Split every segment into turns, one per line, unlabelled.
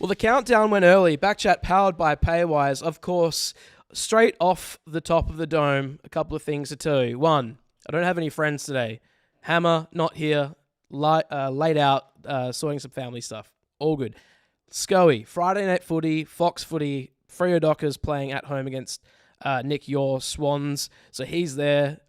Well, the countdown went early. BackChat powered by Paywise. Of course, straight off the top of the dome, a couple of things to tell you. One, I don't have any friends today. Hammer, not here. Laid out, sorting some family stuff. All good. Schoey, Friday night footy, Fox footy, Freo Dockers playing at home against Nick Your Swans. So he's there.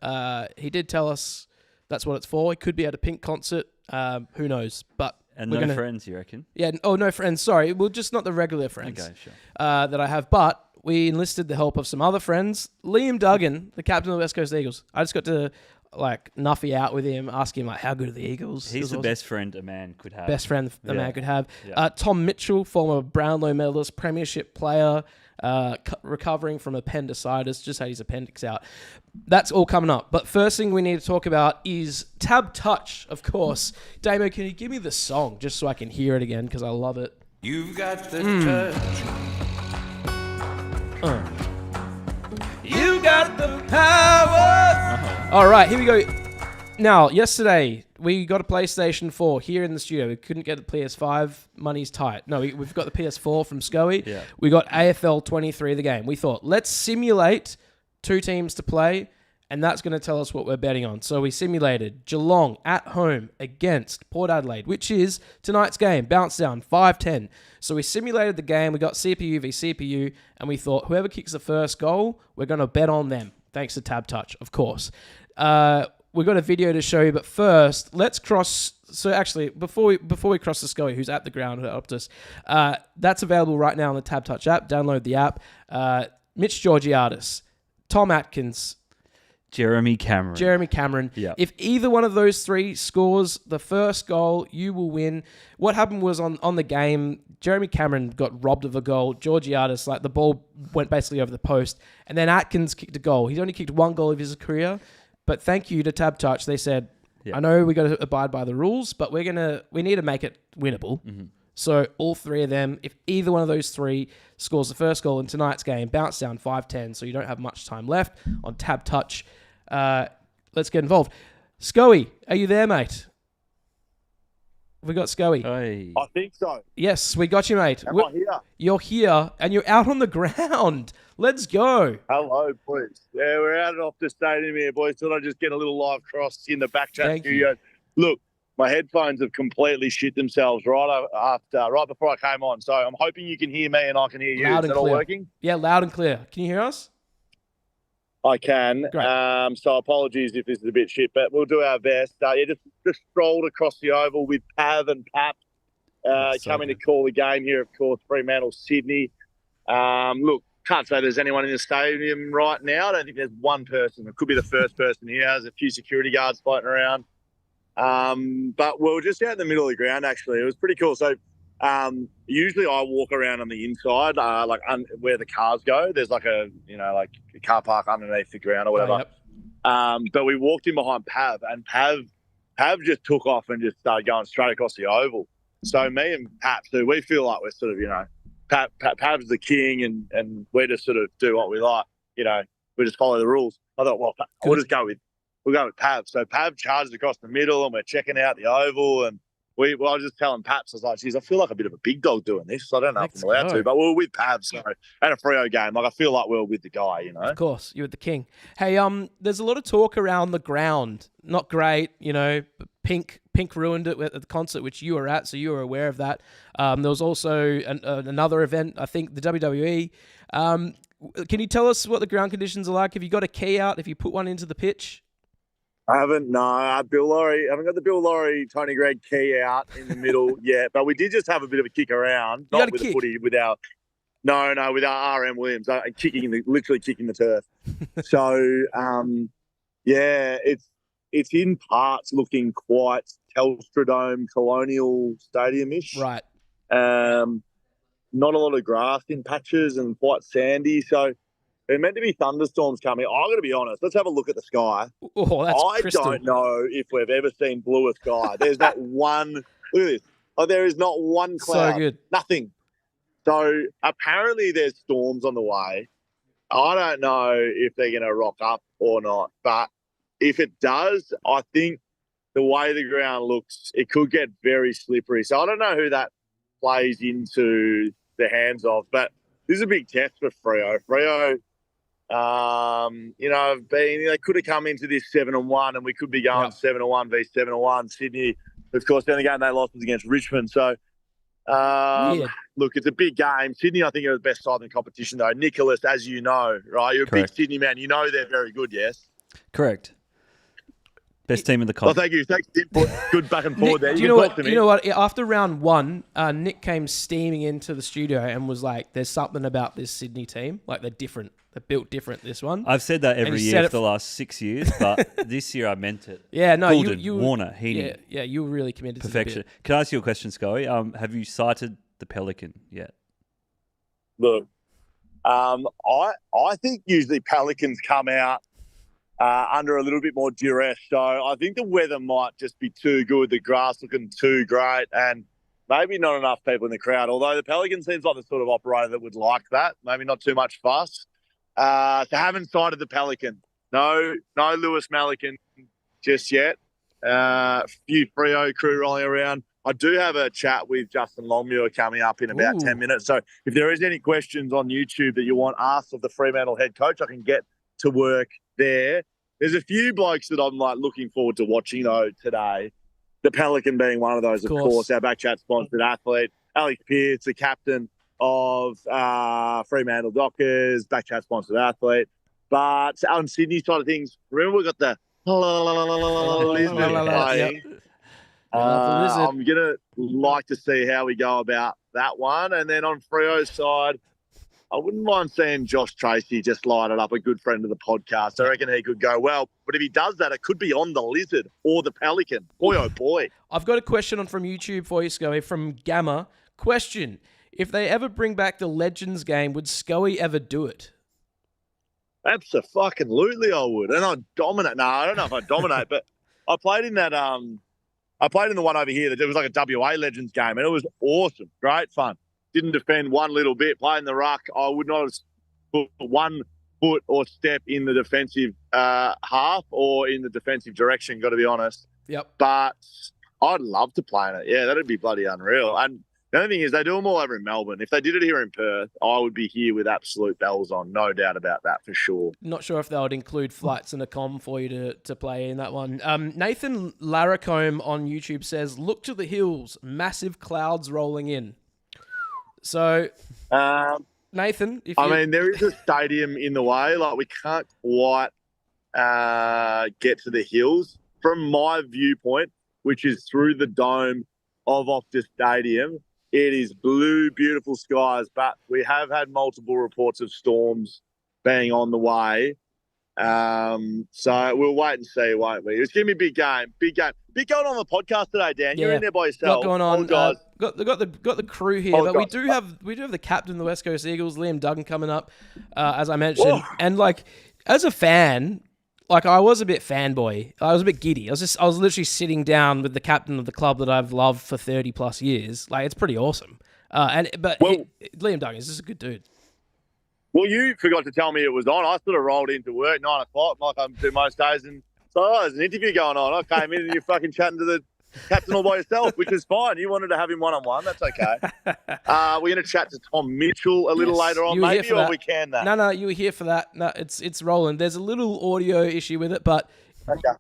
He did tell us that's what it's for. He could be at a Pink concert. Who knows? But
And no friends, you reckon?
Yeah. Oh, no friends. Sorry. Well, just not the regular friends.
Okay, sure.
That I have. But we enlisted the help of some other friends. Liam Duggan, the captain of the West Coast Eagles. I just got to nuffy out with him, ask him how good are the Eagles.
He's the best friend a man could have.
Best friend a man could have.
Yeah.
Tom Mitchell, former Brownlow medalist, premiership player, recovering from appendicitis, just had his appendix out. That's all coming up. But first thing we need to talk about is TABtouch, of course. Damon, can you give me the song just so I can hear it again because I love it?
You've got the touch. You got the power.
All right, here we go. Now, yesterday, we got a PlayStation 4 here in the studio. We couldn't get the PS5. Money's tight. No, we've got the PS4 from Schoey.
Yeah.
We got AFL 23, the game. We thought, let's simulate 2 teams to play, and that's going to tell us what we're betting on. So we simulated Geelong at home against Port Adelaide, which is tonight's game. Bounce down, 5-10. So we simulated the game. We got CPU v CPU, and we thought whoever kicks the first goal, we're going to bet on them, thanks to TABtouch, of course. We've got a video to show you, but first, let's cross... So actually, before we cross the Schoey, who's at the ground at Optus, that's available right now on the TABtouch app. Download the app. Mitch Georgiadis, Tom Atkins,
Jeremy Cameron.
Yeah. If either one of those 3 scores the first goal, you will win. What happened was on the game, Jeremy Cameron got robbed of a goal. Georgiadis, the ball went basically over the post, and then Atkins kicked a goal. He's only kicked 1 goal of his career. But thank you to TABtouch. They said, I know we got to abide by the rules, but we need to make it winnable. Mm-hmm. So all 3 of them, if either one of those 3 scores the first goal in tonight's game, bounce down 5-10, so you don't have much time left on TABtouch. Let's get involved. Schoey, are you there, mate? We got Schoey.
Hey.
I think so.
Yes, we got you, mate.
Am I here?
You're here, and you're out on the ground. Let's go.
Hello, boys. Yeah, we're out at Optus Stadium here, boys. Thought I'd just get a little live cross in the BackChat studio. Look, my headphones have completely shit themselves right before I came on. So I'm hoping you can hear me and I can hear you.
Loud
Is
and
that all
clear.
working?
Yeah, loud and clear. Can you hear us?
I can.
Great.
So apologies if this is a bit shit, but we'll do our best. Just strolled across the oval with Pav and Pap coming to call the game here, of course, Fremantle, Sydney. Look, can't say there's anyone in the stadium right now. I don't think there's one person. It could be the first person here. There's a few security guards floating around. But we're just out in the middle of the ground, actually. It was pretty cool. So usually I walk around on the inside, where the cars go. There's a car park underneath the ground or whatever.
Oh, yep.
But we walked in behind Pav, and Pav just took off and just started going straight across the oval. So me and Pap, so we feel like we're sort of, Pav's the king, and we just sort of do what we like. We just follow the rules. I thought, well, we'll go with Pav. So Pav charged across the middle, and we're checking out the oval, and I was just telling Paps, I was like, geez, I feel like a bit of a big dog doing this. So I don't know if I'm allowed to, but we're with Pav, so at a Freo game, I feel like we're with the guy,
Of course, you're the king. Hey, there's a lot of talk around the ground. Not great, Pink ruined it at the concert, which you were at, so you were aware of that. There was also another event, I think, the WWE. Can you tell us what the ground conditions are like? Have you got a key out? Have you put one into the pitch?
I haven't, no. Bill Laurie, I haven't got the Bill Laurie, Tony Gregg key out in the middle yet, but we did just have a bit of a kick around. Not with the footy, with our RM Williams, literally kicking the turf. So, it's in parts looking quite Telstra Dome Colonial Stadium-ish.
Right.
Not a lot of grass in patches and quite sandy, so there's meant to be thunderstorms coming. I'm going to be honest. Let's have a look at the sky.
Oh, that's crystal.
Don't know if we've ever seen bluer sky. There's not one. Look at this. Oh, there is not one cloud.
So good.
Nothing. So apparently there's storms on the way. I don't know if they're going to rock up or not. But if it does, I think the way the ground looks, it could get very slippery. So I don't know who that plays into the hands of. But this is a big test for Freo. Freo, they could have come into this 7-1, and we could be going 7-1 v 7-1. Sydney, of course, then again they lost against Richmond. So, look, it's a big game. Sydney, I think, are the best side in the competition, though. Nicholas, as you know, right? You're a big Sydney man. You know they're very good, yes?
Correct. Best team in the comp.
Well, thank you. Thanks, input. Good back and forth there.
You know what? After round one, Nick came steaming into the studio and was like, "There's something about this Sydney team. Like they're different. They're built different. This one."
I've said that every year for the last 6 years, but this year I meant it.
Yeah, no,
Goulden,
you
Warner, Heaney.
Yeah, you were really committed
Perfection.
to the bit.
Can I ask you a question, Schoey? Have you sighted the Pelican yet?
Look, I think usually Pelicans come out under a little bit more duress. So I think the weather might just be too good, the grass looking too great, and maybe not enough people in the crowd. Although the Pelican seems like the sort of operator that would like that. Maybe not too much fuss. So haven't sighted the Pelican. No Lewis Malikan just yet. Few Freo crew rolling around. I do have a chat with Justin Longmuir coming up in about 10 minutes. So if there is any questions on YouTube that you want asked of the Fremantle head coach, I can get to work there. There's a few blokes that I'm looking forward to watching though today. The Pelican being one of those, of course. Our BackChat sponsored athlete, Alex Pearce, the captain of Fremantle Dockers, BackChat sponsored athlete. But on Sydney side of things, remember we got the Lisbon playing. I'm gonna like to see how we go about that one, and then on Freo's side, I wouldn't mind seeing Josh Tracy just light it up, a good friend of the podcast. I reckon he could go well. But if he does that, it could be on the Lizard or the Pelican. Boy, oh boy.
I've got a question from YouTube for you, Schoey, from Gamma. Question: if they ever bring back the Legends game, would Schoey ever do it?
Absolutely, I would. And I'd dominate. No, I don't know if I'd dominate, but I played in that. I played in the one over here that it was like a WA Legends game, and it was awesome. Great fun. Didn't defend one little bit. Playing the ruck, I would not have put 1 foot or step in the defensive half or in the defensive direction, got to be honest.
Yep.
But I'd love to play in it. Yeah, that'd be bloody unreal. And the only thing is they do them all over in Melbourne. If they did it here in Perth, I would be here with absolute bells on. No doubt about that for sure.
Not sure if they would include flights and a com for you to play in that one. Nathan Larracombe on YouTube says, "Look to the hills, massive clouds rolling in." So, Nathan,
there is a stadium in the way. Like, we can't quite get to the hills. From my viewpoint, which is through the dome of Optus Stadium, it is blue, beautiful skies, but we have had multiple reports of storms being on the way. So we'll wait and see, won't we? It's going to be a big game. Big going on the podcast today, Dan. You're in there by yourself.
Got going on. Got the crew here, but we do have the captain of the West Coast Eagles, Liam Duggan, coming up, as I mentioned. Whoa. And as a fan, I was a bit fanboy. I was a bit giddy. I was literally sitting down with the captain of the club that I've loved for 30 plus years. It's pretty awesome. Liam Duggan is just a good dude.
Well, you forgot to tell me it was on. I sort of rolled into work 9 o'clock, like I do most days, and so there's an interview going on. I came in and you're fucking chatting to the captain all by yourself, which is fine. You wanted to have him one-on-one. That's okay. We're going to chat to Tom Mitchell a little later on, maybe, or we can that.
No, you were here for that. No, it's rolling. There's a little audio issue with it, but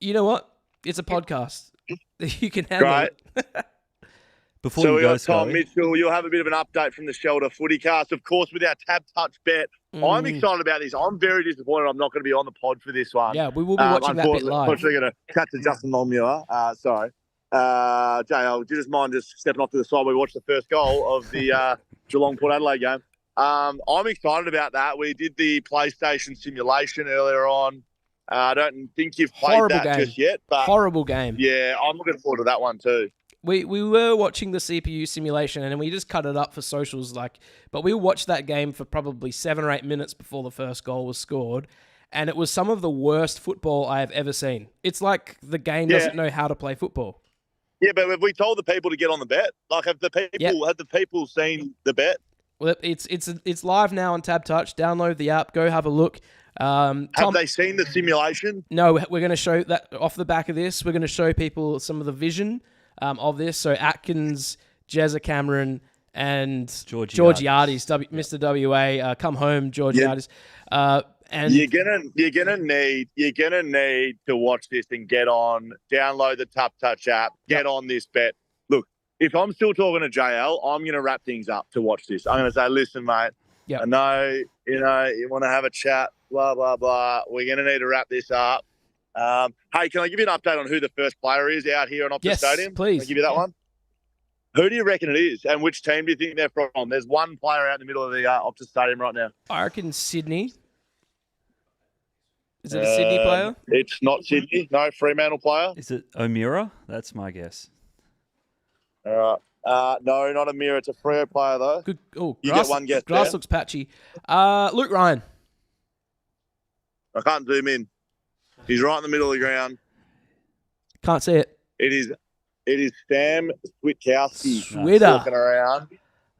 you know what? It's a podcast. You can handle it.
Before
we got Tom Mitchell. You'll have a bit of an update from the Shelter Footycast, of course, with our TABtouch bet. I'm excited about this. I'm very disappointed I'm not going to be on the pod for this one.
Yeah, we will be watching that bit live.
Unfortunately, going to cut to Justin Longmuir. Sorry. JL, do you just mind just stepping off to the side? We watched the first goal of the Geelong Port Adelaide game. I'm excited about that. We did the PlayStation simulation earlier on. I don't think you've played just yet. But
horrible game.
Yeah, I'm looking forward to that one too.
We were watching the CPU simulation and we just cut it up for socials, but we watched that game for probably 7 or 8 minutes before the first goal was scored, and it was some of the worst football I have ever seen. It's like the game doesn't know how to play football.
Yeah, but have we told the people to get on the bet? Have the people seen the bet?
Well, it's live now on TABtouch. Download the app, go have a look.
Have they seen the simulation?
No, we're going to show that off the back of this. We're going to show people some of the vision of this. So Atkins, Jezza Cameron, and
Georgiades.
Georgiades, Mr. WA, come home, Georgiades. And
you're gonna need to watch this and get on, download the TABtouch app, get on this bet. Look, if I'm still talking to JL, I'm gonna wrap things up to watch this. I'm gonna say, listen, mate, I know you want to have a chat, blah blah blah. We're gonna need to wrap this up. Hey, can I give you an update on who the first player is out here on Optus Stadium?
Please.
Can I give you that one? Who do you reckon it is, and which team do you think they're from? There's one player out in the middle of the Optus Stadium right now.
I reckon Sydney. Is it a Sydney player?
It's not Sydney. No, Fremantle player.
Is it O'Meara? That's my guess.
All right. No, not a mirror. It's a Freo player, though.
Good. Oh,
you get one guess.
Grass
there.
looks patchy. Luke Ryan.
I can't zoom in. He's right in the middle of the ground.
Can't see it.
It is Sam Switkowski walking around.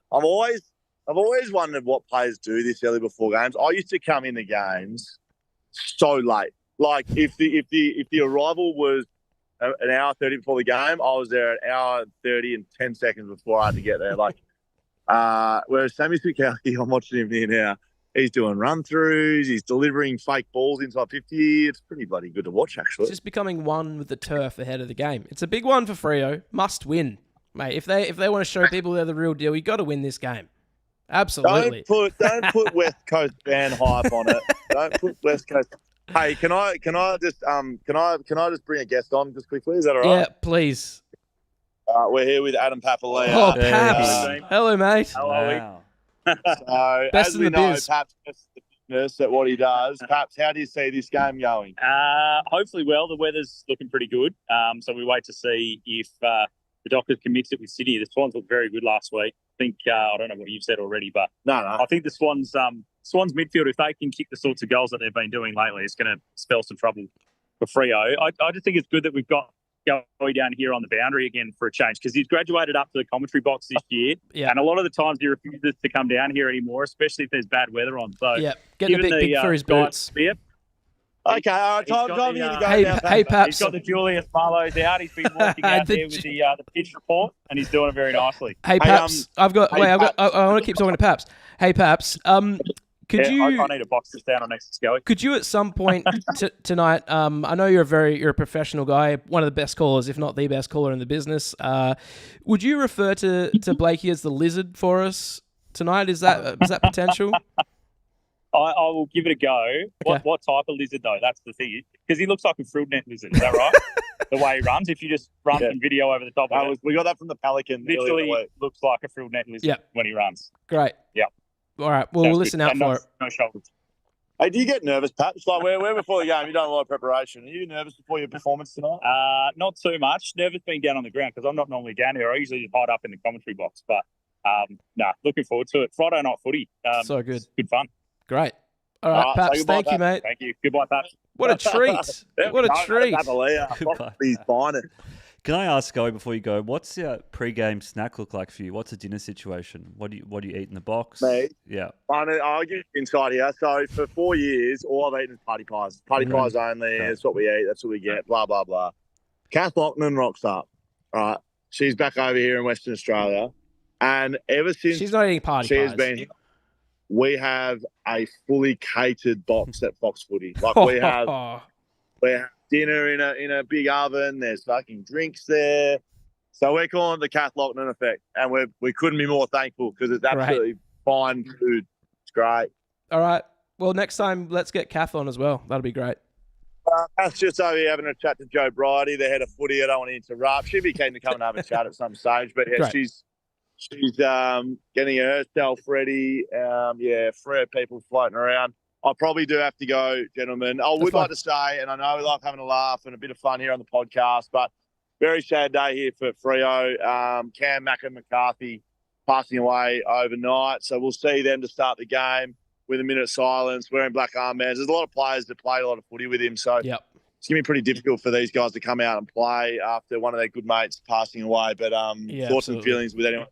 I've always wondered what players do this early before games. I used to come in the games so late. Like if the arrival was an hour 30 before the game, I was there an hour 30 and 10 seconds before I had to get there. Like whereas Sammy Switkowski, I'm watching him here now. He's doing run-throughs. He's delivering fake balls inside 50. It's pretty bloody good to watch, actually.
It's just becoming one with the turf ahead of the game. It's a big one for Freo. Must win, mate. If they want to show people they're the real deal, you got to win this game. Absolutely.
Don't put West Coast fan hype on it. Don't put West Coast. Hey, can I just bring a guest on just quickly? Is that all right?
Yeah, please.
We're here with Adam Papalea.
Oh, Paps. Hello, mate.
How are we? So,
best
as
in
we
the
know,
biz.
Paps is the business at what he does. Paps, how do you see this game going?
Hopefully well. The weather's looking pretty good. So we wait to see if the Dockers can mix it with City. The Swans looked very good last week. I think, I don't know what you've said already, but
no.
I think the Swans midfield, if they can kick the sorts of goals that they've been doing lately, it's going to spell some trouble for Freo. I just think it's good that we've got Schoey down here on the boundary again for a change, because he's graduated up to the commentary box this year, and a lot of the times he refuses to come down here anymore, especially if there's bad weather on. So
getting a bit big for his boots.
Yep.
Okay, all right, time for you to go
hey,
down.
Hey, Paps.
He's got the Julius Marlowe's out. He's been walking out there with the pitch report, and he's doing it very nicely.
Hey, Paps. I want to keep talking to Paps. Hey, Paps. I
need a box to stand on next to Schoey.
Could you at some point tonight? I know you're a professional guy, one of the best callers, if not the best caller in the business. Would you refer to Blakey as the lizard for us tonight? Is that potential?
I will give it a go. Okay. What type of lizard though? That's the thing, because he looks like a frill net lizard. Is that right? The way he runs, if you just run some video over the top of it,
we got that from the Pelican.
Literally looks like a frill net lizard when he runs.
Great.
Yeah.
All right. Well, we'll listen out for it.
No shoulders.
Hey, do you get nervous, Paps? Like, we're before the game. You done a lot of preparation. Are you nervous before your performance tonight?
Not too much. Nervous being down on the ground, because I'm not normally down here. I usually just hide up in the commentary box. But, looking forward to it. Friday night footy.
So good.
Good fun.
Great. All right, Paps. Thank you, mate.
Thank you. Goodbye, Paps.
What a treat. What a treat.
He's buying it.
Can I ask, Schoey, before you go, what's your pre-game snack look like for you? What's a dinner situation? What do you eat in the box?
Me?
Yeah.
I'll give you insight here. So for 4 years, all I've eaten is party pies. Party pies only. Okay. That's what we eat. That's what we get. Blah, blah, blah. Kath Lockman rocks up. All right. She's back over here in Western Australia. And ever since
she's not eating party pies.
Has been here, we have a fully catered box at Fox Footy. Like we have dinner in a big oven. There's fucking drinks there. So we're calling it the Kath Lockman effect, and we couldn't be more thankful, because it's absolutely fine food. It's great.
All right. Well, next time let's get Kath on as well. That'll be great.
Kath's just over here having a chat to Joe Bridie, the head of footy. I don't want to interrupt. She'd be keen to come and have a chat at some stage, but she's getting herself ready. Free people floating around. I probably do have to go, gentlemen. I would like to say, and I know we like having a laugh and a bit of fun here on the podcast, but very sad day here for Freo. Cam McCarthy passing away overnight. So we'll see them to start the game with a minute of silence, wearing black armbands. There's a lot of players that played a lot of footy with him. So it's going to be pretty difficult for these guys to come out and play after one of their good mates passing away. But thoughts and feelings with anyone,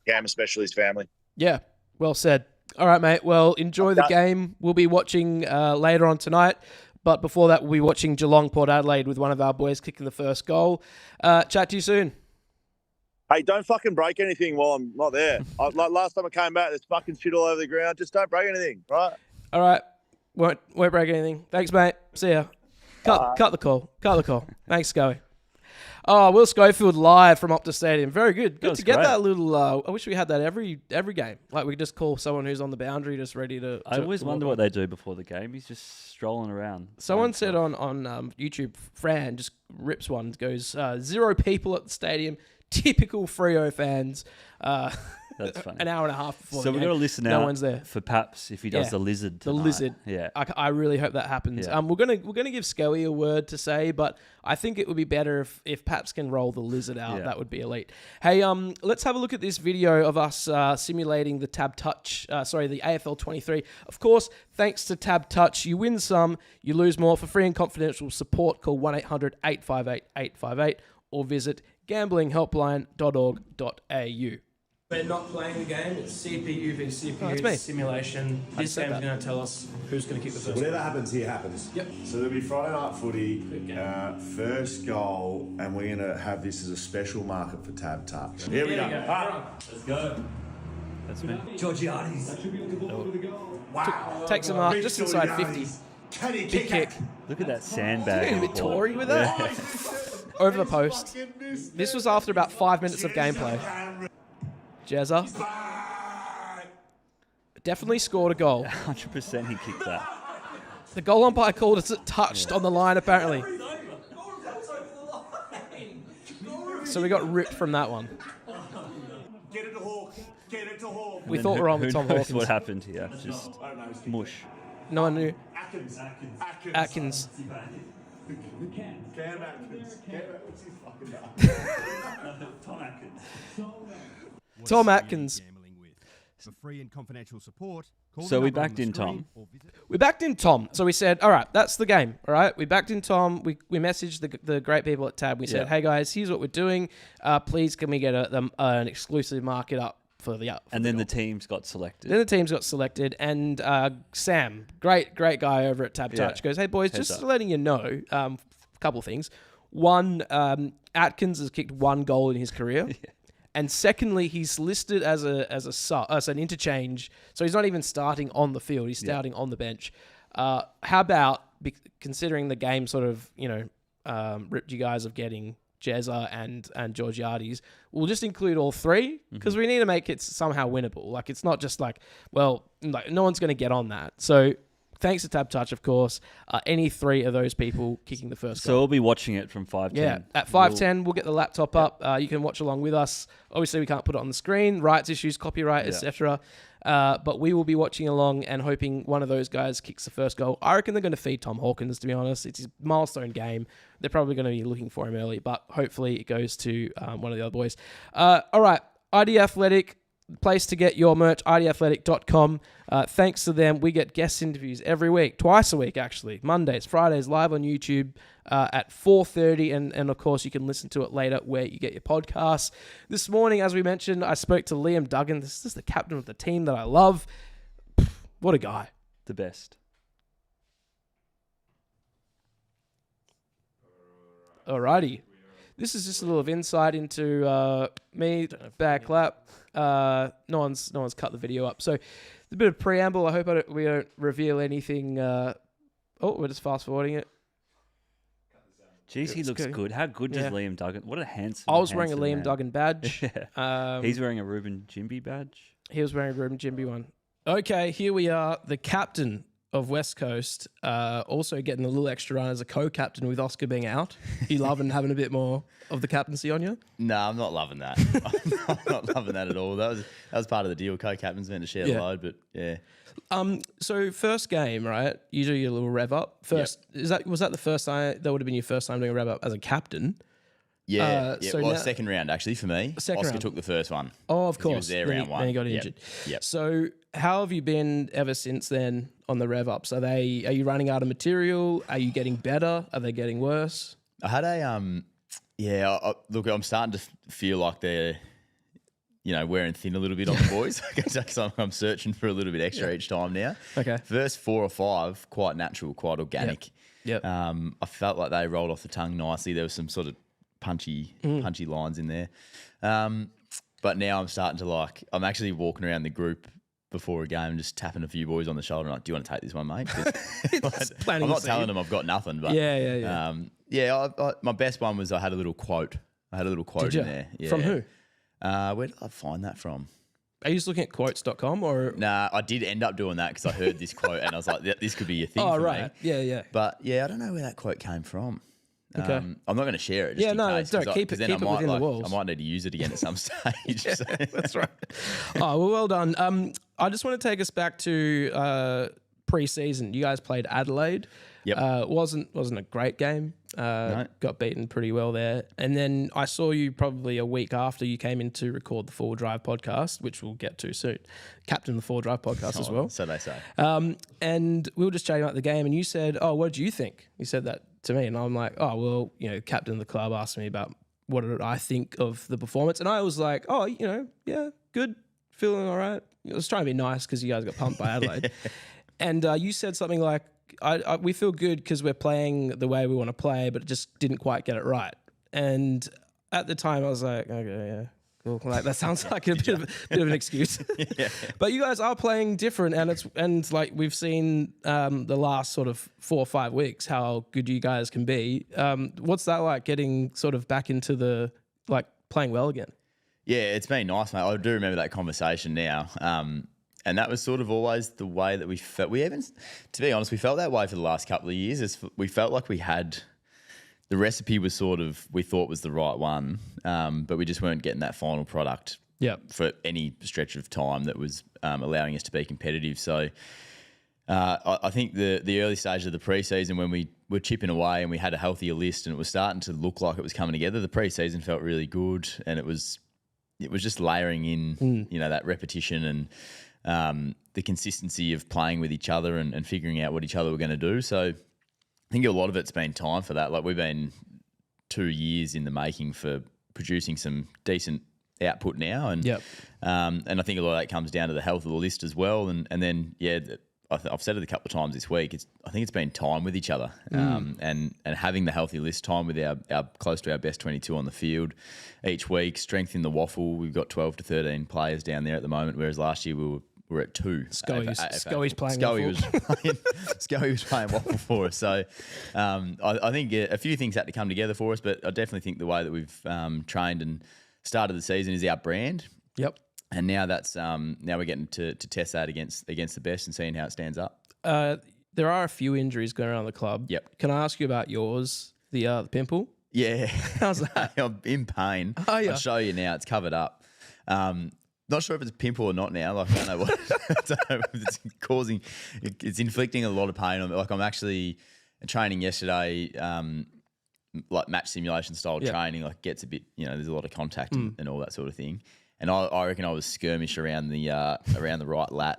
Cam, especially his family.
Yeah, well said. All right, mate. Well, enjoy the game. We'll be watching later on tonight. But before that, we'll be watching Geelong Port Adelaide with one of our boys kicking the first goal. Chat to you soon.
Hey, don't fucking break anything while I'm not there. Like last time I came back, there's fucking shit all over the ground. Just don't break anything, right?
All right. Won't break anything. Thanks, mate. See ya. Cut the call. Cut the call. Thanks, Schoey. Oh, Will Schofield live from Optus Stadium. Very good. Good to get
great.
that little. I wish we had that every game. Like we just call someone who's on the boundary, just ready to.
I always wonder what they do before the game. He's just strolling around.
Someone said on YouTube, Fran just rips one. Goes 0 people at the stadium. Typical Freo fans.
That's funny.
An hour and a half before.
So
the
we've
game.
got to listen
No
out
one's there.
for Paps if he does
Yeah.
the lizard.
The
tonight.
lizard.
Yeah.
I really hope that happens.
Yeah.
We're gonna give Schoey a word to say, but I think it would be better if Paps can roll the lizard out.
Yeah.
That would be elite. Hey, let's have a look at this video of us simulating the TABtouch. The AFL 23. Of course, thanks to TABtouch, you win some, you lose more. For free and confidential support, call 1-800-858-858 or visit gamblinghelpline.org.au. We're not playing the game. It's CPU v CPU simulation. This game's going to tell us who's going to kick the first.
Whatever happens here happens.
Yep.
So there'll be Friday night footy, first goal, and we're going to have this as a special market for TABtouch. Here we go.
Let's go.
That's me.
Georgiades.
Wow.
Takes him up just inside 50.
Can he
Big kick.
Look at that sandbag.
A bit Tory with that. Over the post. This was after about 5 minutes of gameplay. Jezza definitely scored a goal.
100% he kicked that.
The goal umpire called it touched on the line, apparently. So we got ripped from that one.
Get it to Hawk. Get it to Hawk.
We thought we were on with
Who
Tom
knows
Hawkins.
what happened here? Just mush.
No one knew.
Atkins.
Atkins.
Cam Atkins. What's his fucking name?
Tom Atkins.
For free and confidential support, call
So
the
we
number on
backed
the
in
screen
Tom.
or visit-
We backed in Tom. So we said, all right, that's the game. All right. We backed in Tom. We messaged the great people at Tab. We said,
Yeah.
hey, guys, here's what we're doing. Please, can we get an exclusive market up for the
And then the teams got selected.
Then the teams got selected, and Sam, great guy over at TABtouch,
Yeah.
goes, hey, boys,
Heads
just
up.
letting you know, a couple of things. One, Atkins has kicked 1 goal in his career. And secondly, he's listed as an interchange, so he's not even starting on the field. He's starting on the bench. How about, considering the game sort of, ripped you guys of getting Jezza and Georgiades, we'll just include all 3 because we need to make it somehow winnable. Like, it's not just like, well, like, no one's going to get on that. So thanks to TABtouch, of course, any 3 of those people kicking the first
So
goal.
we'll be watching it from 5:10.
Yeah, at 5:10, we'll get the laptop up. You can watch along with us. Obviously, we can't put it on the screen, rights issues, copyright, etc. But we will be watching along and hoping one of those guys kicks the first goal. I reckon they're going to feed Tom Hawkins, to be honest. It's his milestone game. They're probably going to be looking for him early, but hopefully it goes to one of the other boys. All right, ID Athletic, place to get your merch, idathletic.com. Thanks to them, we get guest interviews every week, twice a week actually, Mondays, Fridays, live on YouTube at 4:30, and of course you can listen to it later where you get your podcasts. This morning, as we mentioned, I spoke to Liam Duggan. This is the captain of the team that I love. What a guy.
The best.
Alrighty. This is just a little insight into me, backlap. No one's cut the video up. So a bit of preamble. I hope we don't reveal anything. We're just fast forwarding it.
Jeez, he looks good. How good does
Yeah.
Liam Duggan? What a handsome.
I was wearing a
handsome
Liam
man.
Duggan badge.
Yeah. He's wearing a Ruben Jimby badge.
He was wearing a Ruben Jimby one. Okay, here we are. The captain of West Coast, also getting a little extra run as a co-captain with Oscar being out. You loving having a bit more of the captaincy on you?
No, I'm not loving that. I'm not loving that at all. That was part of the deal. Co-captain's meant to share the load, but yeah.
So first game, right? You do your little rev up first. Was that the first time? That would have been your first time doing a rev up as a captain.
Yeah,
so
well,
now-
second round actually for me.
Second
Oscar
round.
took the first one.
Oh, of
'cause
course.
He was there
Then
round
he-
one.
Then he got
Yep,
injured.
Yep.
So how have you been ever since then on the rev ups? Are you running out of material? Are you getting better? Are they getting worse?
I had a look, I'm starting to feel like they're, wearing thin a little bit on the boys. So I'm searching for a little bit extra each time now.
Okay.
First 4 or 5, quite natural, quite organic.
Yep.
I felt like they rolled off the tongue nicely. There was some sort of punchy lines in there. But now I'm starting to I'm actually walking around the group before a game, just tapping a few boys on the shoulder, and do you want to take this one, mate? I'm not telling them I've got nothing, but my best one was I had a little quote.
Did you?
In there. Yeah.
From who?
Where did I find that from?
Are you just looking at quotes.com or?
Nah, I did end up doing that because I heard this quote and I was like, this could be a thing for me.
Yeah.
But yeah, I don't know where that quote came from.
Okay.
I'm not going to share it. Just in case,
don't keep it within the walls.
I might need to use it again at some stage.
Yeah, that's right. Oh, well done. I just want to take us back to pre-season. You guys played Adelaide.
Yep.
Wasn't a great game.
No.
Got beaten pretty well there. And then I saw you probably a week after you came in to record the Forward Drive podcast, which we'll get to soon. Captain the Forward Drive podcast as well.
So they say.
And we were just chatting about the game, and you said, "Oh, what did you think?" You said that to me, and I'm like, "Oh, well, captain of the club asked me about what did I think of the performance," and I was like, "Oh, yeah, good, feeling all right." I was trying to be nice because you guys got pumped by Adelaide, and you said something like, we feel good because we're playing the way we want to play, but just didn't quite get it right." And at the time, I was like, "Okay, yeah." Cool. Like that sounds like a bit of an excuse, but you guys are playing different, and we've seen the last sort of 4 or 5 weeks how good you guys can be. What's that like, getting sort of back into the playing well again?
Yeah, it's been nice, mate. I do remember that conversation now, and that was sort of always the way that we felt. To be honest, we felt that way for the last couple of years. We felt like we had. The recipe was sort of, we thought was the right one, but we just weren't getting that final product for any stretch of time that was allowing us to be competitive. So I think the early stage of the preseason when we were chipping away and we had a healthier list and it was starting to look like it was coming together, the preseason felt really good, and it was just layering in, that repetition and the consistency of playing with each other and figuring out what each other were going to do. So I think a lot of it's been time for that. We've been 2 years in the making for producing some decent output now, and I think a lot of that comes down to the health of the list as well. And then I've said it a couple of times this week. I think it's been time with each other, and having the healthy list time with our close to our best 22 on the field each week. Strength in the waffle. We've got 12 to 13 players down there at the moment, whereas last year we were at 2.
Schoey's playing
Schoey was playing waffle for us. So I think a few things had to come together for us, but I definitely think the way that we've trained and started the season is our brand.
Yep.
And now that's now we're getting to test that against the best and seeing how it stands up.
There are a few injuries going around the club.
Yep.
Can I ask you about yours, the pimple?
Yeah.
How's that?
I'm in pain.
Oh, yeah.
I'll show you now. It's covered up. Not sure if it's a pimple or not now. I don't know what it's causing. It's inflicting a lot of pain on me. I'm actually training yesterday, match simulation style training. Gets a bit, there's a lot of contact and all that sort of thing. And I reckon I was skirmish around the right lat.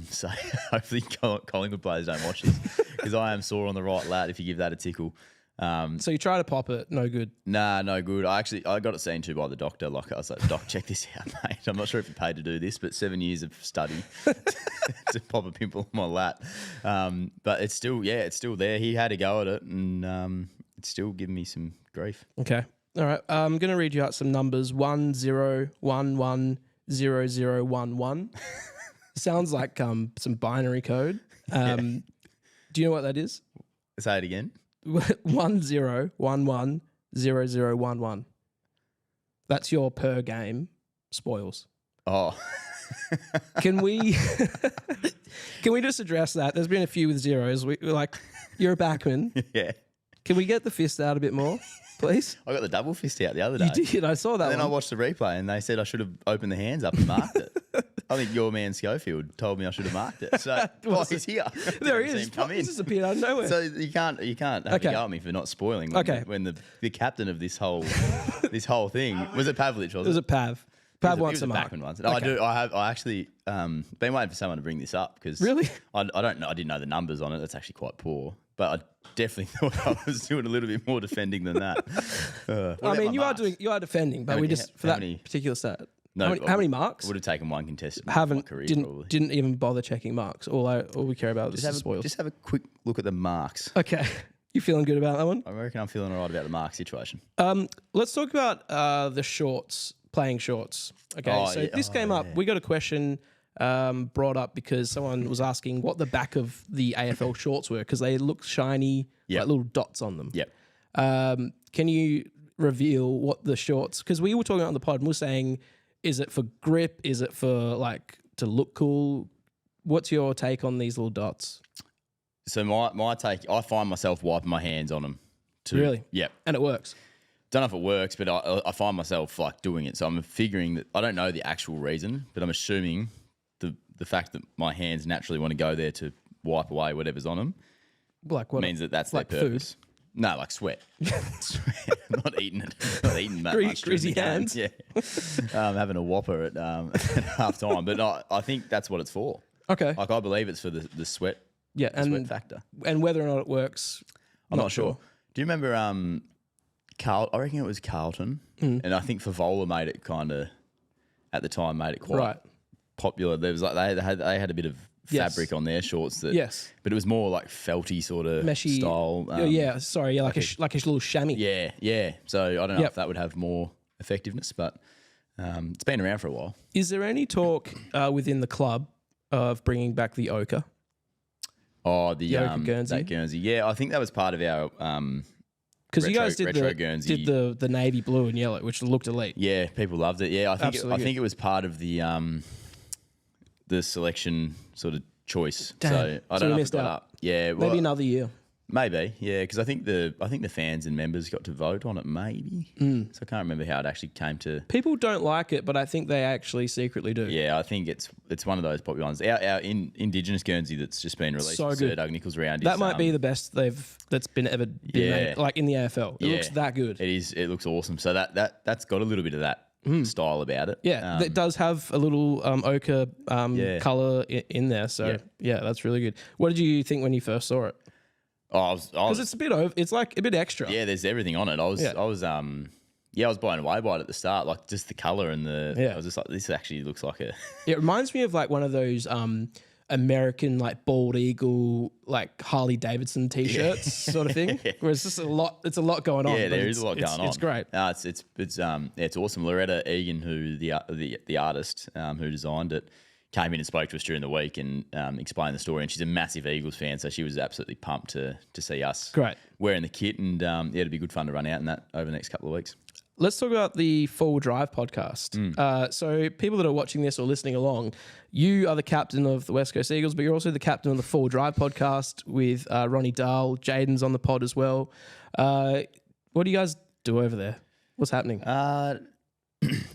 So hopefully Collingwood players don't watch this because I am sore on the right lat if you give that a tickle.
So you try to pop it, no good.
Nah, no good. I got it seen to by the doctor. I was like, "Doc, check this out, mate. I'm not sure if you paid to do this, but 7 years of study to pop a pimple on my lat. But it's still there. He had a go at it, and it's still giving me some grief.
Okay, all right. I'm gonna read you out some numbers: 10110011. Sounds like some binary code. Do you know what that is?
Say it again.
10110011. That's your per game spoils.
Oh.
Can we just address that? There's been a few with zeros. You're a backman.
Yeah.
Can we get the fist out a bit more, please?
I got the double fist out the other day.
You did. I saw that.
And then I watched the replay and they said I should have opened the hands up and marked it. I think your man Schofield told me I should have marked it. So he's here.
There he is.
Come in.
He's just appeared out of nowhere.
So you can't have a go at me for not spoiling. When the captain of this whole thing was it Pavlich?
It was a Pav. Pav wants a mark.
Backman once. No, okay. I actually been waiting for someone to bring this up because
really
I don't know. I didn't know the numbers on it. That's actually quite poor. But I definitely thought I was doing a little bit more defending than that.
You are defending, but for that particular stat.
No,
how many marks?
Would have taken one contestant. My career,
didn't even bother checking marks. All we care about is the spoils.
Just have a quick look at the marks.
Okay, You feeling good about that one?
I reckon I'm feeling all right about the mark situation.
Let's talk about the shorts, playing shorts. Okay, this came up. We got a question brought up because someone was asking what the back of the AFL shorts were because they look shiny, like little dots on them.
Yep.
Can you reveal what the shorts? Because we were talking on the pod and we're saying, is it for grip? Is it for like to look cool? What's your take on these little dots?
So my take, I find myself wiping my hands on them.
Really?
Yep.
And it works.
Don't know if it works, but I find myself like doing it. So I'm figuring that I don't know the actual reason, but I'm assuming the fact that my hands naturally want to go there to wipe away whatever's on them
Like what?
means that's
like
their purpose. No, like sweat. Sweat. I'm not eating it. Not eating that much.
Greasy
during the game.
hands.
Yeah. Having a whopper at half time. But I think that's what it's for.
Okay.
Like I believe it's for the sweat.
Yeah,
the sweat factor.
And whether or not it works,
I'm not sure. Do you remember I reckon it was Carlton, and I think Favola made it kind of at the time made it quite popular. There was like they had a bit of fabric on their shorts that but it was more like felty sort of
meshy
style.
Like a little chamois.
Yeah. So I don't know if that would have more effectiveness, but it's been around for a while.
Is there any talk within the club of bringing back the ochre?
Oh, the
ochre Guernsey.
That Guernsey. Yeah, I think that was part of our
because you guys did
Guernsey.
the navy blue and yellow, which looked elite.
Yeah, people loved it. Yeah, I think it was part of the selection sort of choice.
Damn.
So I don't know if it got
out.
up. Yeah, well,
Maybe another year.
Maybe, yeah, because I think the fans and members got to vote on it. Maybe, so I can't remember how it actually came to.
People don't like it, but I think they actually secretly do.
Yeah, I think it's one of those popular ones. Our Indigenous Guernsey that's just been released.
So
with
good.
Sir Doug Nichols round.
That might be the best that's been ever been made, like in the AFL. It looks that good.
It is. It looks awesome. So that's got a little bit of that style about it.
Yeah, it does have a little ochre color in there. So yeah, that's really good. What did you think when you first saw it?
Because
it's a bit it's like a bit extra.
Yeah, there's everything on it. I was blown away by it at the start, like just the color and I was just like, this actually looks like a.
It reminds me of like one of those American like bald eagle like Harley Davidson t-shirts sort of thing, where it's just a lot going on.
Yeah, there is a lot going on.
It's great.
It's awesome. Loretta Egan, who the artist who designed it, came in and spoke to us during the week and explained the story. And she's a massive Eagles fan, so she was absolutely pumped to see us wearing the kit. And it'd be good fun to run out in that over the next couple of weeks.
Let's talk about the Forward Drive podcast. So people that are watching this or listening along, you are the captain of the West Coast Eagles, but you're also the captain of the Forward Drive podcast with Ronnie Dahl. Jaiden's on the pod as well. What do you guys do over there? What's happening?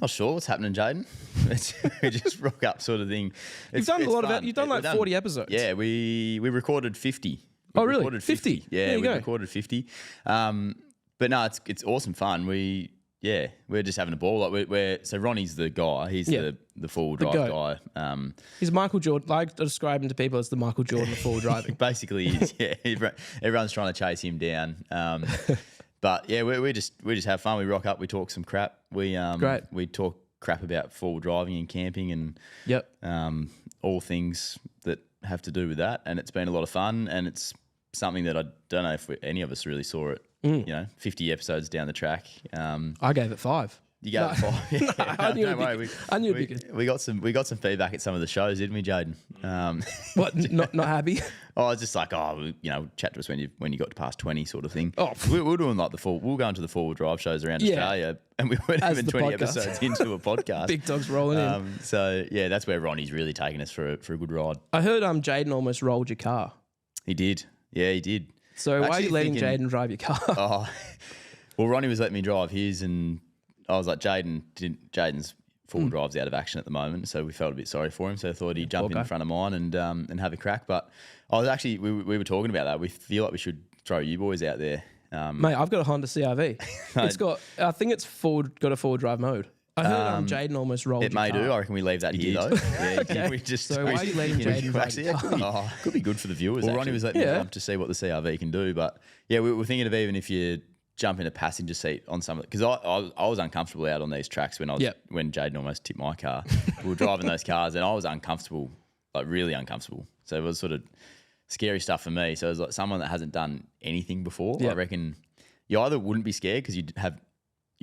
Not sure what's happening, Jaiden. We just rock up sort of thing.
You've done a lot of it. You've done like 40 episodes.
Yeah, we recorded 50.
Oh, really? Recorded 50?
Yeah, we recorded 50. But no, it's awesome fun. We're just having a ball. Like so Ronnie's the guy. He's the forward drive guy.
He's Michael Jordan. I describe him to people as the Michael Jordan of forward driving.
Basically, everyone's trying to chase him down. But yeah, we just have fun. We rock up. We talk some crap. We talk crap about forward driving and camping and all things that have to do with that. And it's been a lot of fun. And it's something that I don't know if any of us really saw it. 50 episodes down the track.
I gave it 5.
You gave it 5. Yeah,
I knew it'd be good.
We got some feedback at some of the shows, didn't we, Jaiden?
What? Not happy?
Oh, it's just like chat to us when you got to past 20 sort of thing. Oh, we're doing like we'll go into the forward drive shows around Australia, and we weren't even 20 episodes into a podcast.
Big dogs rolling in.
So yeah, that's where Ronnie's really taken us for a good ride.
I heard Jaiden almost rolled your car.
He did. Yeah, he did.
So why are you letting Jaiden drive your car?
Well, Ronnie was letting me drive his, and I was like, Jaiden's full drive's out of action at the moment, so we felt a bit sorry for him. So I thought he'd jump in front of mine and have a crack. But I was actually we were talking about that. We feel like we should throw you boys out there.
Mate, I've got a Honda CRV. It's got I think it's got a forward drive mode. I heard Jaiden almost rolled
it. It may
car.
do. I reckon we leave that here though. Yeah,
okay. So why are you letting Jaiden
actually? Could be good for the viewers. Well, Ronnie was letting me jump to see what the CRV can do, but yeah, we were thinking of even if you jump in a passenger seat on some of it, because I was uncomfortable out on these tracks when Jaiden almost tipped my car. We were driving those cars and I was uncomfortable, like really uncomfortable. So it was sort of scary stuff for me. So it's like someone that hasn't done anything before.
Yeah.
I reckon you either wouldn't be scared because you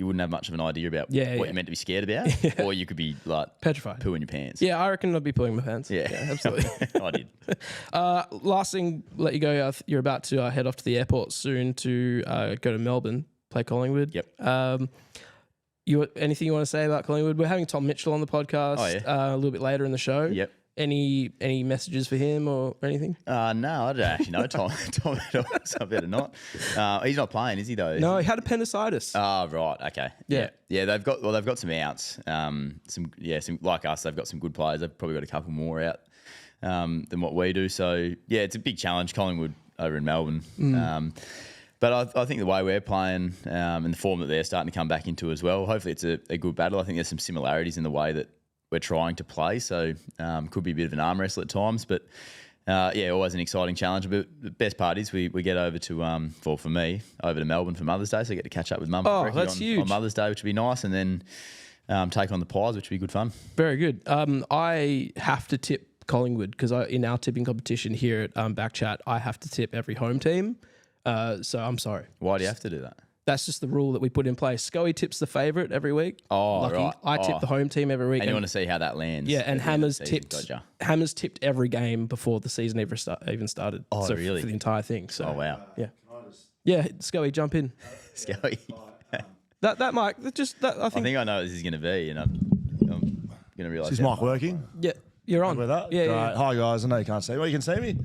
wouldn't have much of an idea about what you're meant to be scared about, or you could be like
petrified,
pooing your pants.
Yeah, I reckon I'd be pooing my pants.
Yeah,
absolutely.
I did.
Last thing, let you go. You're about to head off to the airport soon to go to Melbourne, play Collingwood.
Yep.
Anything you want to say about Collingwood? We're having Tom Mitchell on the podcast a little bit later in the show.
Yep.
Any messages for him or anything?
No, I don't actually know Tom at all, so I better not. He's not playing, is he though?
No, he had appendicitis.
Oh, right. Okay.
Yeah.
They've got some outs. Some like us. They've got some good players. They've probably got a couple more out than what we do. So yeah, it's a big challenge. Collingwood over in Melbourne. But I think the way we're playing and the form that they're starting to come back into as well. Hopefully, it's a good battle. I think there's some similarities in the way that we're trying to play, so could be a bit of an arm wrestle at times, but always an exciting challenge. But the best part is we get over to, for me, over to Melbourne for Mother's Day, so I get to catch up with Mum
that's huge.
on Mother's Day, which would be nice, and then take on the Pies, which would be good fun.
Very good. I have to tip Collingwood because in our tipping competition here at BackChat, I have to tip every home team, so I'm sorry.
Why do you have to do that?
That's just the rule that we put in place. Schoey tips the favourite every week.
Oh,
Lucky.
right.
I tip the home team every week.
And you want to see how that lands.
Yeah, and Hammers tipped.
Gotcha.
Hammers tipped every game before the season even started.
Oh,
so
really?
For the entire thing. So,
oh, wow.
Yeah, Schoey, jump in.
Schoey.
that mic. I think
I know what this is going to be, and I'm going to realise.
Is this mic working?
Yeah, you're on.
With that?
Yeah,
Great.
yeah.
Hi guys, I know you can't see me. Well, you can see me.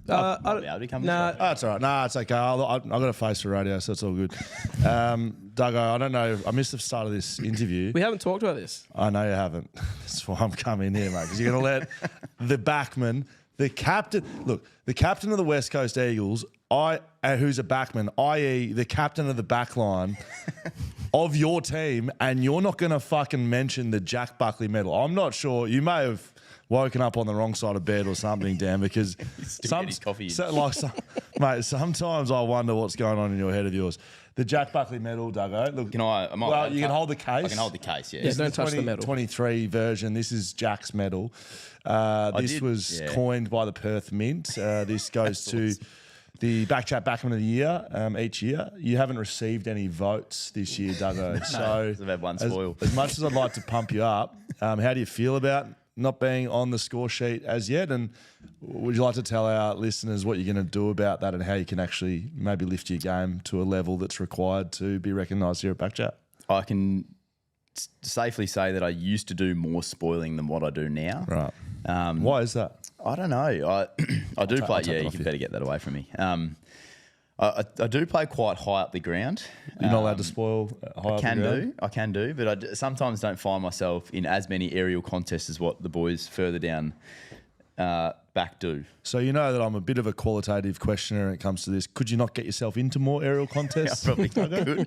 I'll be able to come
nah.
this way.
That's all right. Nah, it's okay. I've got a face for radio, so it's all good. Duggo, I don't know. I missed the start of this interview.
We haven't talked about this.
I know you haven't. That's why I'm coming here, mate, because you're going to let the backman, the captain of the West Coast Eagles, who's a backman, i.e. the captain of the back line of your team, and you're not going to fucking mention the Jack Buckley medal. I'm not sure. You may have woken up on the wrong side of bed or something, Dan, because mate, sometimes I wonder what's going on in your head of yours. The Jack Buckley medal, Duggo. Look, you can hold the case.
I can hold the case, yeah.
Yeah, don't touch the medal.
23 version. This is Jack's medal. This was coined by the Perth Mint. This goes to the BackChat Backman of the Year each year. You haven't received any votes this year, Duggo. So
I've had one spoil.
As much as I'd like to pump you up, how do you feel about not being on the score sheet as yet? And would you like to tell our listeners what you're going to do about that and how you can actually maybe lift your game to a level that's required to be recognised here at BackChat?
I can safely say that I used to do more spoiling than what I do now.
Right. Why is that?
I don't know. I do play. Yeah, you can better get that away from me. I do play quite high up the ground.
You're not allowed to spoil high up the ground?
I can do, but I sometimes don't find myself in as many aerial contests as what the boys further down back do.
So you know that I'm a bit of a qualitative questioner when it comes to this. Could you not get yourself into more aerial contests?
I probably could.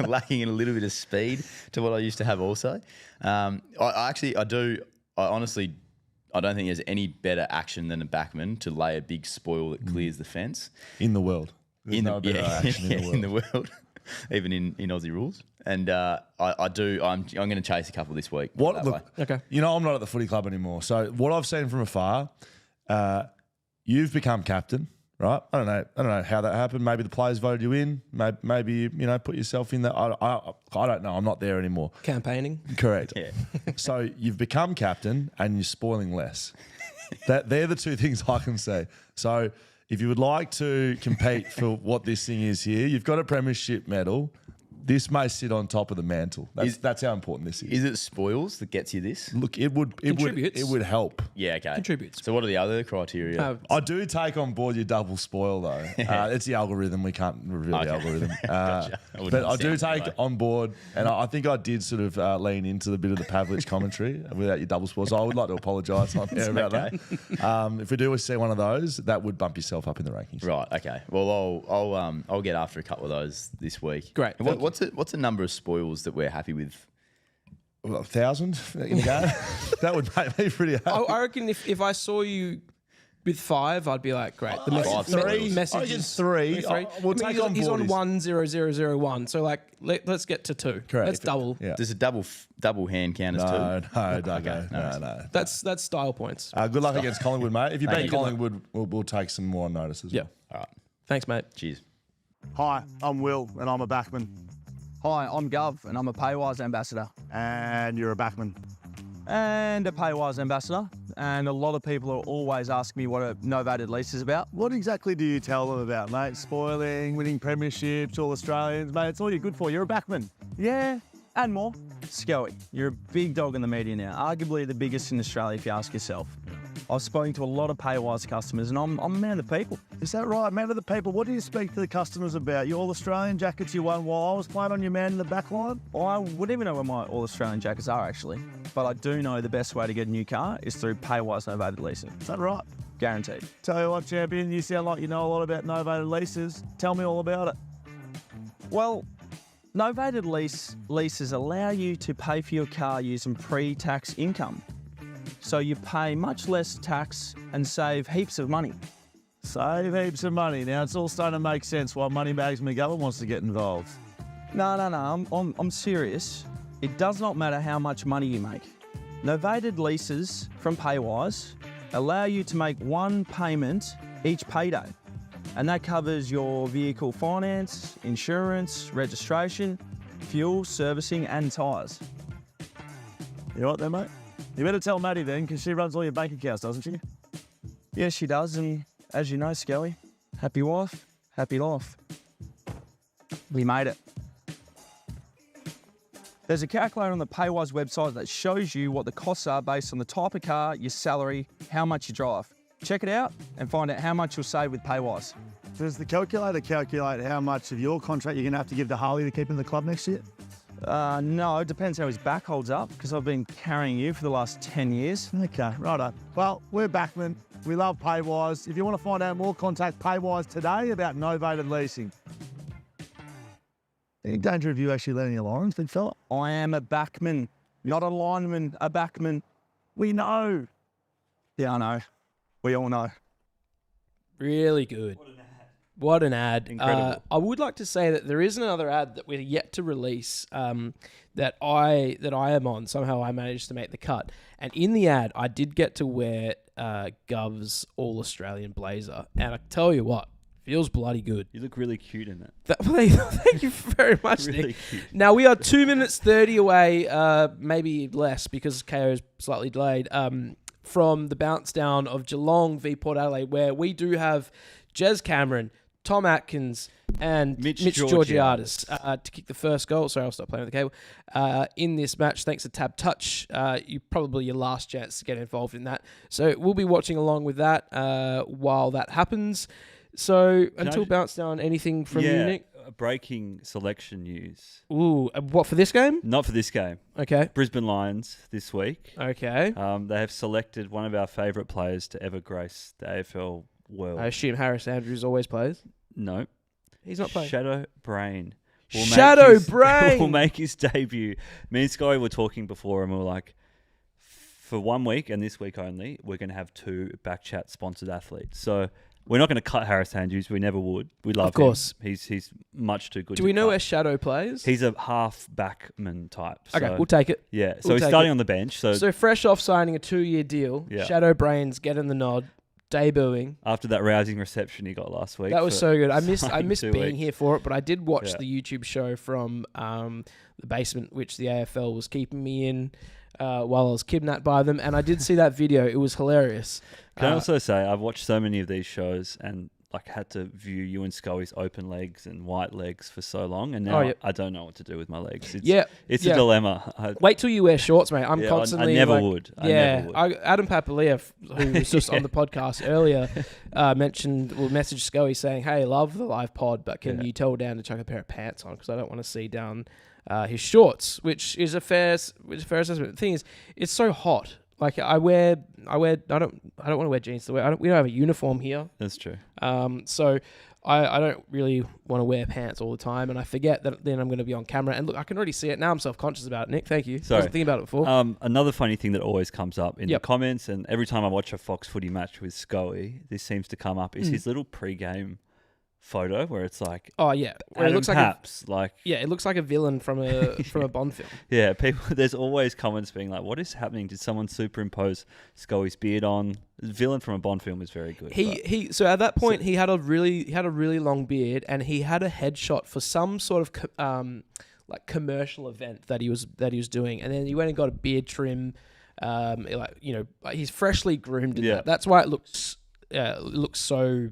Lacking in a little bit of speed to what I used to have also. I don't think there's any better action than a backman to lay a big spoil that clears the fence.
In the world. There's no better action
in the world. Even in Aussie rules. And I'm going to chase a couple this week.
Okay.
You know, I'm not at the footy club anymore. So what I've seen from afar, you've become captain, right? I don't know how that happened. Maybe the players voted you in. Maybe you put yourself in there. I don't know. I'm not there anymore.
Campaigning.
Correct.
Yeah.
So you've become captain and you're spoiling less. They're the two things I can say. So if you would like to compete for what this thing is here, you've got a premiership medal. This may sit on top of the mantle. That's how important this is.
Is it spoils that gets you this?
Look, it would help.
Yeah, okay.
Contributes.
So what are the other criteria?
I do take on board your double spoil though. It's the algorithm. We can't reveal the algorithm.
Gotcha.
But I do take on board, and I think I did sort of lean into the bit of the Pavlich commentary without your double spoil. So I would like to apologise on air about that. If we do see one of those, that would bump yourself up in the rankings.
Right. Okay. Well, I'll get after a couple of those this week.
Great.
What's a number of spoils that we're happy with?
1,000 in a game. That would make me pretty happy.
I reckon if I saw you With 5, I'd be like, great. The
Five, three.
messages.
3. We'll take
he's,
on
he's on
boardies.
10001. So like, let's get to 2.
Correct.
Let's double.
Yeah.
Does a double hand count as two?
No, Duggo. No.
That's style points.
Good luck against Collingwood, mate. If you
Thank
beat
you.
Collingwood, we'll take some more on notice as
Yeah.
well.
All right.
Thanks, mate.
Cheers.
Hi, I'm Will, and I'm a backman.
Hi, I'm Gov, and I'm a Paywise ambassador.
And you're a backman.
And a Paywise ambassador. And a lot of people are always asking me what a novated lease is about.
What exactly do you tell them about, mate? Spoiling, winning premierships, all Australians, mate. It's all you're good for. You're a backman.
Yeah, and more. Schoey, you're a big dog in the media now, arguably the biggest in Australia if you ask yourself. I've spoken to a lot of Paywise customers, and I'm a man of the people.
Is that right, man of the people? What do you speak to the customers about? Your All-Australian jackets you won while I was playing on your man in the back line?
I wouldn't even know where my All-Australian jackets are, actually. But I do know the best way to get a new car is through Paywise novated leasing.
Is that right?
Guaranteed.
Tell you what, champion, you sound like you know a lot about novated leases. Tell me all about it.
Well, novated leases allow you to pay for your car using pre-tax income. So you pay much less tax and save heaps of money.
Save heaps of money. Now, it's all starting to make sense why Moneybags McGovern wants to get involved.
No, I'm serious. It does not matter how much money you make. Novated leases from Paywise allow you to make one payment each payday. And that covers your vehicle finance, insurance, registration, fuel, servicing and tyres.
You know what then, mate? You better tell Maddie then, because she runs all your bank accounts, doesn't she?
Yes, she does, and as you know, Schoey, happy wife, happy life. We made it. There's a calculator on the Paywise website that shows you what the costs are based on the type of car, your salary, how much you drive. Check it out and find out how much you'll save with Paywise.
Does the calculator calculate how much of your contract you're going to have to give to Harley to keep in the club next year?
No, it depends how his back holds up, because I've been carrying you for the last 10 years.
Okay, righto. Well, we're backmen. We love Paywise. If you want to find out more, contact Paywise today about novated leasing. Any danger of you actually letting your lines, big fella?
I am a backman, not a lineman, a backman.
We know.
Yeah, I know. We all know.
Really good. What an ad.
Incredible.
I would like to say that there is another ad that we're yet to release that I am on. Somehow I managed to make the cut. And in the ad, I did get to wear Gov's All-Australian blazer. And I tell you what, feels bloody good.
You look really cute in it.
Thank you very much,
Really
Nick.
cute.
Now, we are 2 minutes 30 away, maybe less because KO is slightly delayed, from the bounce down of Geelong v Port Adelaide, where we do have Jez Cameron, Tom Atkins, and Mitch Georgiadis to kick the first goal. Sorry, I'll stop playing with the cable. In this match, thanks to TABtouch, probably your last chance to get involved in that. So we'll be watching along with that while that happens. So until bounce down, anything from you, Nick?
Breaking selection news.
Ooh, what for this game?
Not for this game.
Okay.
Brisbane Lions this week.
Okay.
They have selected one of our favourite players to ever grace the AFL world.
I assume Harris Andrews always plays.
No.
He's not playing.
Shadeau Brain.
Brain
will make his debut. Me and Schoey were talking before and we were like, for 1 week and this week only, we're going to have 2 BackChat sponsored athletes. So we're not going to cut Harris Andrews. We never would. We love him.
Of course.
He's much too good.
Do we know where Shadow plays?
He's a half backman type. So,
Okay, we'll take it.
Yeah. So
We'll
he's
take
starting
it.
on the bench. So
fresh off signing a 2-year deal,
Yeah.
Shadow Brain's getting the nod, debuting.
after that rousing reception he got last week.
That was
for
so good. I missed
signing
being
2 weeks.
here for it, but I did watch
Yeah.
the YouTube show from the basement, which the AFL was keeping me in while I was kidnapped by them, and I did see that video. It was hilarious.
Can I also say I've watched so many of these shows and like had to view you and Schoey's open legs and white legs for so long, and now I don't know what to do with my legs. It's a dilemma.
Wait till you wear shorts, mate. I'm constantly.
I never
like,
would. I
Yeah,
never would.
Adam Papalia, who was just on the podcast earlier, messaged Schoey saying, "Hey, love the live pod, but can you tell Dan to chuck a pair of pants on because I don't want to see down his shorts," which is a fair assessment. The thing is, it's so hot. Like I don't want to wear jeans. We don't have a uniform here.
That's true.
So I don't really want to wear pants all the time, and I forget that then I'm going to be on camera. And look, I can already see it now. I'm self-conscious about it, Nick. Thank you.
Sorry.
I wasn't thinking about it before.
Another funny thing that always comes up in the comments, and every time I watch a Fox footy match with Schoey, this seems to come up, is his little pre-game photo where it's like,
oh yeah, where
Adam
it looks
Paps,
it looks like a villain from a from a Bond film.
Yeah, people. There's always comments being like, "What is happening? Did someone superimpose Schoey's beard on?" The villain from a Bond film is very good.
So at that point he had a really long beard, and he had a headshot for some sort of like commercial event that he was doing, and then he went and got a beard trim. He's freshly groomed in that. That's why it looks so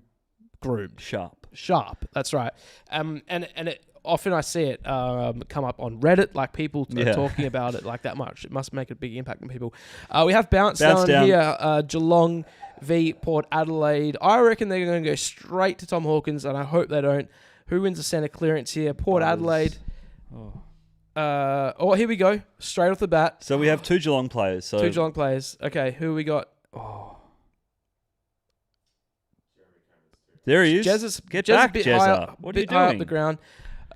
groomed, sharp. That's right. And it, often I see it come up on Reddit, like people are talking about it like that much. It must make a big impact on people. We have bounce down here. Geelong v Port Adelaide. I reckon they're going to go straight to Tom Hawkins, and I hope they don't. Who wins the centre clearance here? Port Adelaide. Here we go. Straight off the bat.
So we have two Geelong players.
Two Geelong players. Okay, who we got? Oh.
There he is. Get back, Jezza. What are you doing?
High up the ground.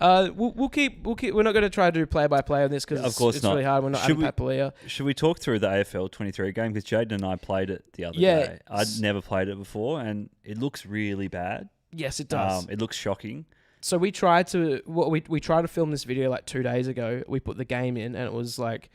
We'll keep. We're not going to try to do play by play on this because it's really hard. We're not Pat Palia.
Should we talk through the AFL 23 game? Because Jaiden and I played it the other day. I'd never played it before, and it looks really bad. Yes, it does. It looks shocking.
So we tried to film this video like 2 days ago. We put the game in, and it was like,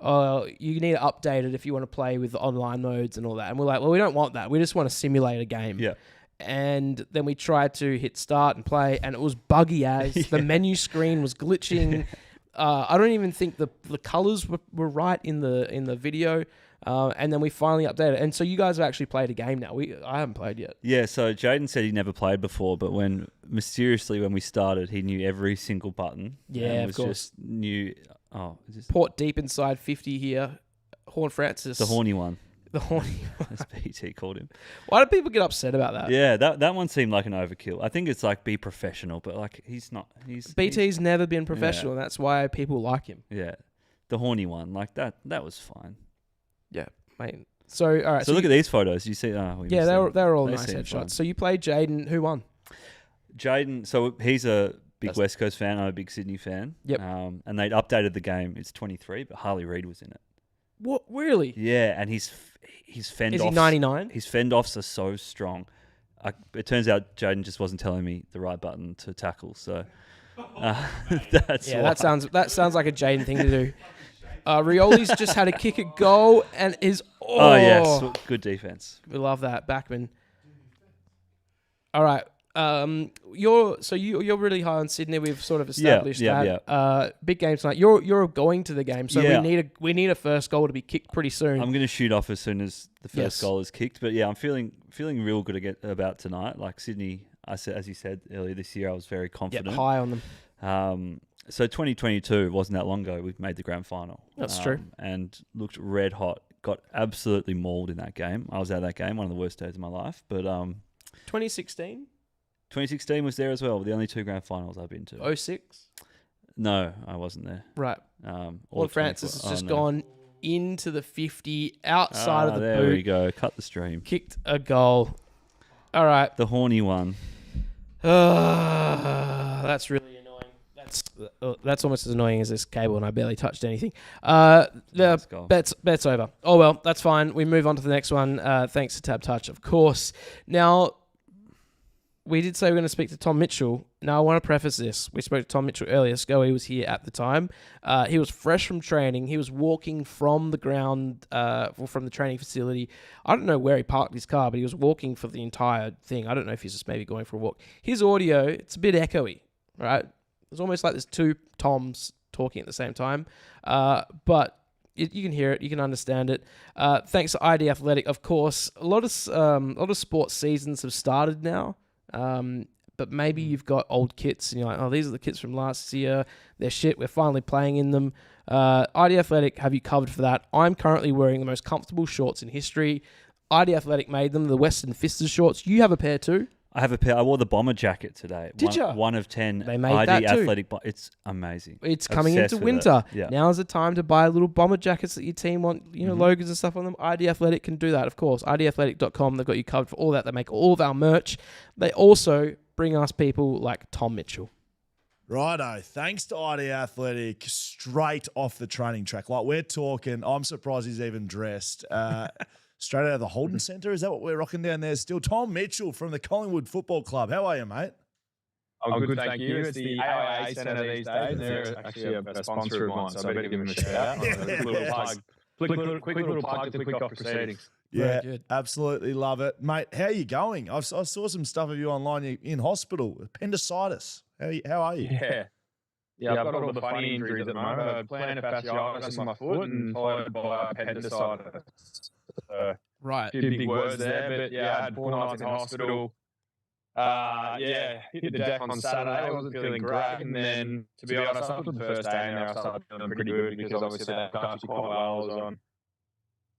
oh, you need to update it if you want to play with the online modes and all that. And we're like, well, we don't want that. We just want to simulate a game.
Yeah.
And then we tried to hit start and play, and it was buggy as the menu screen was glitching. I don't even think the colors were right in the video. And then we finally updated it. And so you guys have actually played a game now. I haven't played yet.
Yeah, so Jaiden said he never played before, but when we started, he knew every single button.
Yeah, of course.
Just knew. Oh,
Port deep inside 50 here. Horn Francis.
The horny one.
The horny one.
As BT called him.
Why do people get upset about that?
Yeah, that one seemed like an overkill. I think it's like be professional, but like he's not.
BT's never been professional, and that's why people like him.
Yeah. The horny one, like that was fine.
Yeah, mate. So, all right.
So look at these photos. You see? They
were all nice headshots. So you played Jaiden. Who won?
Jaiden. So he's a big West Coast fan. I'm a big Sydney fan.
Yep.
And they'd updated the game. It's 23, but Harley Reid was in it.
What? Really?
Yeah, and his fend offs.
Is he 99?
His fend offs are so strong. It turns out Jaiden just wasn't telling me the right button to tackle. So that's why.
that sounds like a Jaiden thing to do. Rioli's just had a kick at goal and is...
Oh, yes. Good defense.
We love that. Backman. All right. You're really high on Sydney. We've sort of established that.
Yeah.
Big game tonight. You're going to the game, so we need a first goal to be kicked pretty soon.
I'm going to shoot off as soon as the first goal is kicked. But yeah, I'm feeling real good about tonight. Like Sydney, as you said earlier this year, I was very confident.
Yep, high on them.
So 2022 wasn't that long ago. We've made the grand final.
That's true.
And looked red hot. Got absolutely mauled in that game. I was out of that game, one of the worst days of my life. But
2016?
2016 was there as well. The only two grand finals I've been to.
06?
No, I wasn't there.
Right. Lord Francis has just gone into the 50 outside of the boot.
There we go. Cut the stream.
Kicked a goal. All right.
The horny one.
That's really annoying. That's almost as annoying as this cable, and I barely touched anything. Bet's over. Oh well, that's fine. We move on to the next one. Thanks to TABtouch, of course. Now, we did say we're going to speak to Tom Mitchell. Now, I want to preface this. We spoke to Tom Mitchell earlier. Schoey was here at the time. He was fresh from training. He was walking from the ground, from the training facility. I don't know where he parked his car, but he was walking for the entire thing. I don't know if he's just maybe going for a walk. His audio, it's a bit echoey, right? It's almost like there's two Toms talking at the same time. But you can hear it. You can understand it. Thanks to ID Athletic, of course. A lot of sports seasons have started now. But maybe you've got old kits and you're like, oh, these are the kits from last year. They're shit. We're finally playing in them. ID Athletic have you covered for that. I'm currently wearing the most comfortable shorts in history. ID Athletic made them, the Western Fisters shorts. You have a pair too?
I have a pair. I wore the bomber jacket today.
Did you?
1 of 10.
They made
ID
that too.
Athletic. It's amazing.
It's coming
Obsessed
into
with
winter.
it. Yeah.
Now is the time to buy little bomber jackets that your team want, logos and stuff on them. ID Athletic can do that, of course. IDAthletic.com. They've got you covered for all that. They make all of our merch. They also bring us people like Tom Mitchell.
Righto. Thanks to ID Athletic, straight off the training track. Like we're talking, I'm surprised he's even dressed. Straight out of the Holden Centre. Is that what we're rocking down there still? Tom Mitchell from the Collingwood Football Club. How are you, mate?
I'm good, thank you. It's the AIA Centre these days, and they're actually a sponsor of mine, so I better give them a shout out. Quick little plug to quick off proceedings.
Yeah, absolutely love it. Mate, how are you going? I saw some stuff of you online. You're in hospital, appendicitis. How are you?
Yeah, I've got all the funny injuries at the moment. Plantar fasciitis in my foot and followed by appendicitis.
Right.
A few big words there, but yeah, I had 4 nights in hospital. Hit the deck on Saturday. I wasn't feeling great. And then, to be honest, after the first day in there, I started feeling pretty good because obviously I looked after quite well. I was on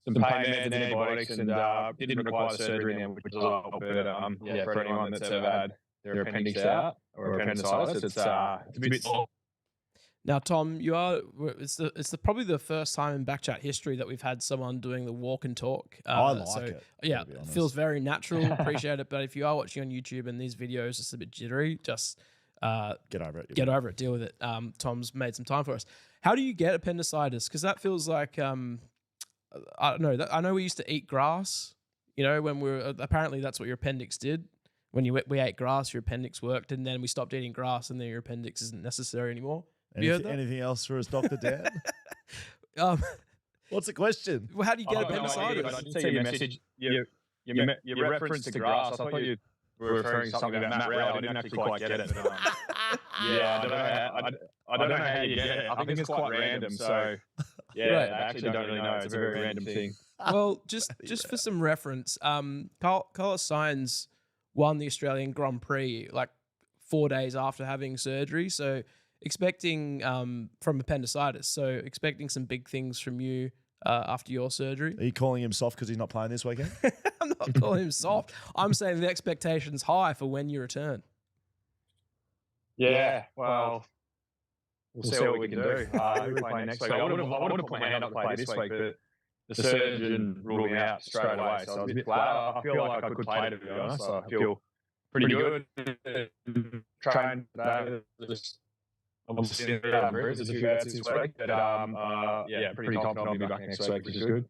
some pain meds and antibiotics and didn't require surgery in there, which was a lot. But for anyone that's ever had their appendix out or appendicitis, it's a bit sore.
Now, Tom, you are. It's probably the first time in BackChat history that we've had someone doing the walk and talk.
I like it.
Yeah, it feels very natural. Appreciate it. But if you are watching on YouTube and these videos just a bit jittery, just
get over it.
Get over it. Deal with it. Tom's made some time for us. How do you get appendicitis? Because that feels like I don't know. I know we used to eat grass. You know, when we were apparently that's what your appendix did. When we ate grass, your appendix worked, and then we stopped eating grass, and then your appendix isn't necessary anymore.
Anything else for us, Dr. Dan? What's the question?
Well, how do you get appendicitis?
I didn't see your message. Your reference to grass. I thought you were referring to something about Matt Rowell. I didn't actually quite get it. But, I don't know how you get it. I think it's quite random. So, I actually don't really know. It's a very random thing.
Well, just for some reference, Carlos Sainz won the Australian Grand Prix like 4 days after having surgery. So, expecting from appendicitis, so expecting some big things from you after your surgery.
Are you calling him soft because he's not playing this weekend?
I'm not calling him soft. I'm saying the expectation's high for when you return.
Yeah, well, we'll see what we can do. We play next week. I would have put my hand up to play this week, but the surgeon ruled me out straight away, so I was a bit flat. I feel like I could play, to be honest. I feel pretty good. Trained today. Obviously, there's a few bets this week, but pretty confident I'll be back next week, which is good.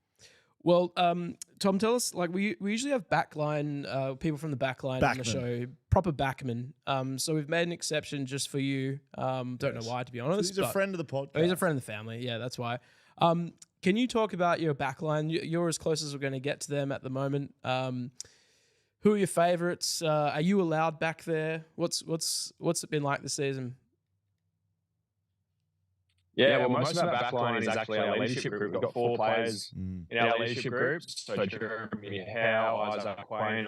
Well, Tom, tell us, like we usually have backline, people from the backline on the show, proper backmen. So we've made an exception just for you. Don't know why, to be honest.
He's a friend of the podcast.
Oh, he's a friend of the family. Yeah, that's why. Can you talk about your backline? You're as close as we're going to get to them at the moment. Who are your favourites? Are you allowed back there? What's it been like this season?
Yeah, well, most of our backline is actually our leadership group. We've got 4 players in our leadership group. So Jeremy Howe, Isaac Quain,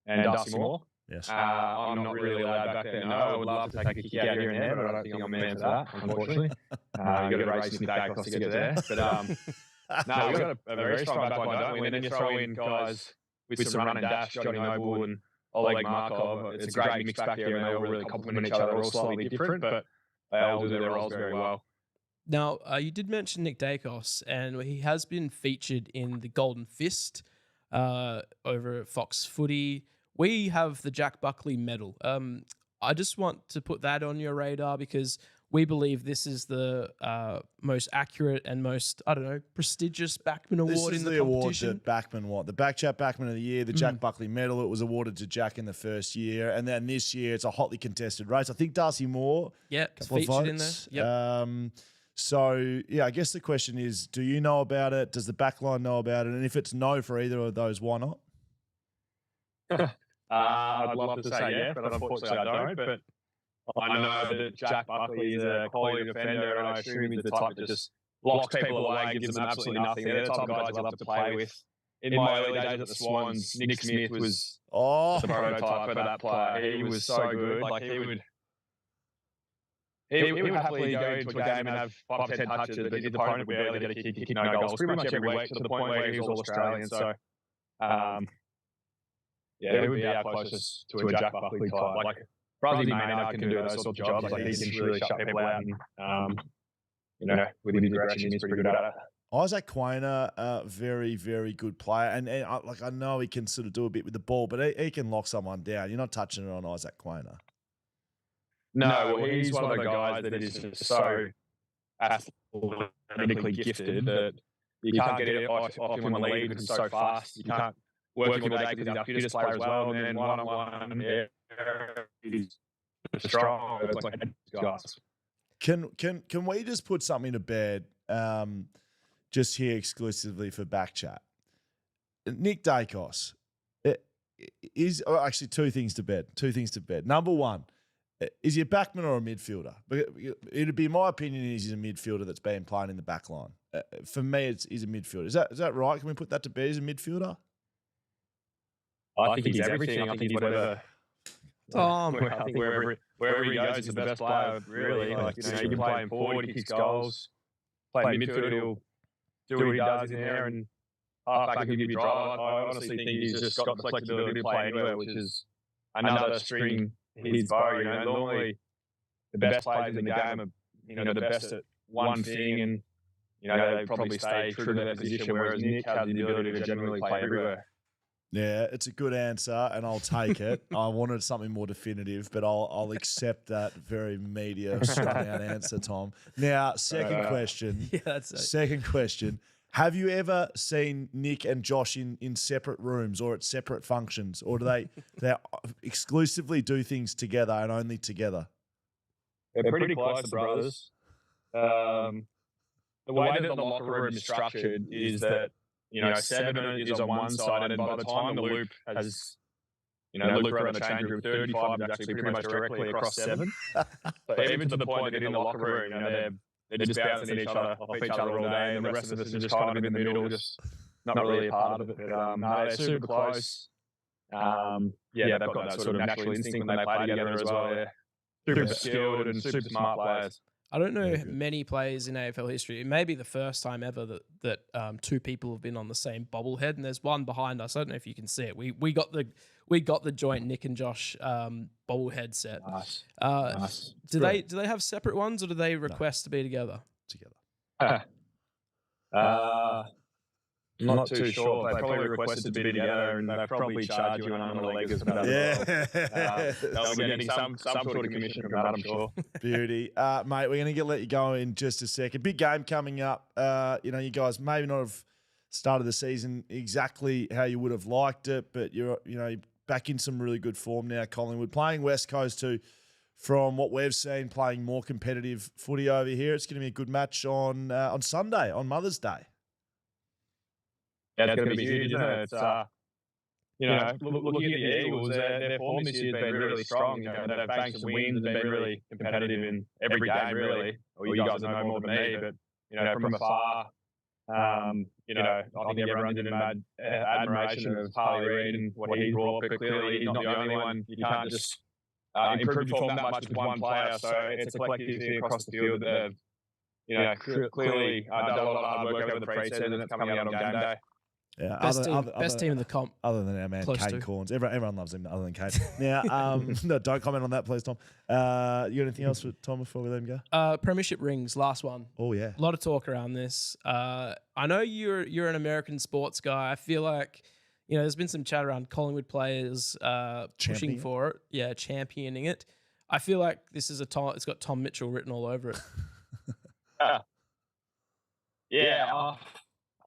and Dusty Moore.
Yes.
I'm not really allowed back there. No, I would love to take a kick out here and there, but I don't think I'm man for that, unfortunately. You've got to race Nick Dacos to get there. But no, we've got a very strong backline, don't we? And then you throw in guys with some run and dash, Johnny Noble and Oleg Markov. It's a great mix back there, and they all really complement each other. They're all slightly different, but they all do their roles very well.
Now, you did mention Nick Dacos, and he has been featured in the Golden Fist over at Fox Footy. We have the Jack Buckley medal. I just want to put that on your radar because we believe this is the most accurate and most, prestigious Backman Award in the competition. This is the award that
Backman won. The BackChat Backman of the Year, the Jack Buckley Medal. It was awarded to Jack in the first year. And then this year, it's a hotly contested race. I think Darcy Moore.
Yeah,
it's featured in there. Yep. So, I guess the question is, do you know about it? Does the backline know about it? And if it's no for either of those, why not?
I'd love to say yes, but unfortunately I don't. But I know that Jack Buckley is a quality defender, and I assume he's the type that just locks people away, gives them absolutely nothing. They're the type of guys I love to play with. In my early days at the Swans, Nick Smith was the prototype for that player. He was so good. Like he would happily go into a game and have 5 or 10 touches, but his opponent would barely get a kick, kick no goals pretty much every week to the point where he was All-Australian. So, he would be our closest to a Jack Buckley type. Like, Bradley Maynard can do those sorts of jobs. Like, he can really shut people out and, with his direction, he's pretty good at it.
Isaac Quainer, very, very good player. And I know he can sort of do a bit with the ball, but he can lock someone down. You're not touching it on Isaac Quainer.
No, well, he's one of the guys that is just so athletically gifted that you can't get it off him on the lead because he's so fast. You can't work him all day because he's our fittest player as well. And then one-on-one, he's strong. It's like guys.
Can we just put something to bed just here exclusively for BackChat? Nick Dacos is actually two things to bed. Number one, is he a backman or a midfielder? It'd be my opinion he's a midfielder that's been playing in the back line. For me, he's a midfielder. Is that right? Can we put that to bed? He's a midfielder?
I think he's everything. I think he's whatever.
Tom.
I think wherever he goes, he's the best player, really. Like, you can play him forward, he kicks goals. Play midfield, he'll do what he does in there, and halfback can give you drive. I honestly think he's just got the flexibility to play anywhere, which is another string his bow. Normally the best players in the game are, the best at one thing, and they probably stay true to their position. Whereas Nick has the ability to generally play everywhere.
Yeah, it's a good answer, and I'll take it. I wanted something more definitive, but I'll accept that very media strung-out answer, Tom. Now, second question.
Yeah, that's it.
Second question. Have you ever seen Nick and Josh in separate rooms or at separate functions, or do they exclusively do things together and only together?
They're pretty close, the brothers. The way that the locker room is structured is that 7 is on one side, and by the time the loop has, loop around the change room, 35 is actually pretty much directly across 7. So even to the point that in the locker room, they're just bouncing off each other all day, and the rest of us are just kind of in the middle, just not really a part of it. But they're super close. They've got that sort of natural instinct when they play together as well. They're super skilled and super smart players.
I don't know many players in AFL history. It may be the first time ever that two people have been on the same bobblehead, and there's one behind us. I don't know if you can see it. We got the joint Nick and Josh bobblehead set.
Nice.
Do they have separate ones, or do they request to be together?
Together.
I'm not too sure. They probably requested to be together, and they probably charge you an arm and a leg as well. They'll be getting some sort of commission from that, I'm sure.
Beauty. Mate, we're going to let you go in just a second. Big game coming up. You guys maybe not have started the season exactly how you would have liked it, but you're back in some really good form now, Collingwood. Playing West Coast too, from what we've seen, playing more competitive footy over here. It's going to be a good match on Sunday, on Mother's Day.
Yeah, it's going to be huge, isn't it? It's, looking at the Eagles, their form this year has been really strong. They've banked some wins and been really competitive in every game, really. Well, you guys know more than me, but, from afar, I think everyone's in mad admiration of Harley Reid and what he's brought, but clearly he's not the only one. You can't just improve your form that much with one player, so it's a collective thing across the field that have, clearly done a lot of hard work over the pre-season, and it's coming out on game day.
Yeah,
best team in the comp.
Other than our man, Kane Corns. Everyone loves him other than Kane. Now, no, don't comment on that, please, Tom. You got anything else for Tom before we let him go?
Premiership rings, last one.
Oh, yeah.
A lot of talk around this. I know you're an American sports guy. I feel like, there's been some chat around Collingwood players pushing for it. Yeah, championing it. I feel like this is it's got Tom Mitchell written all over it.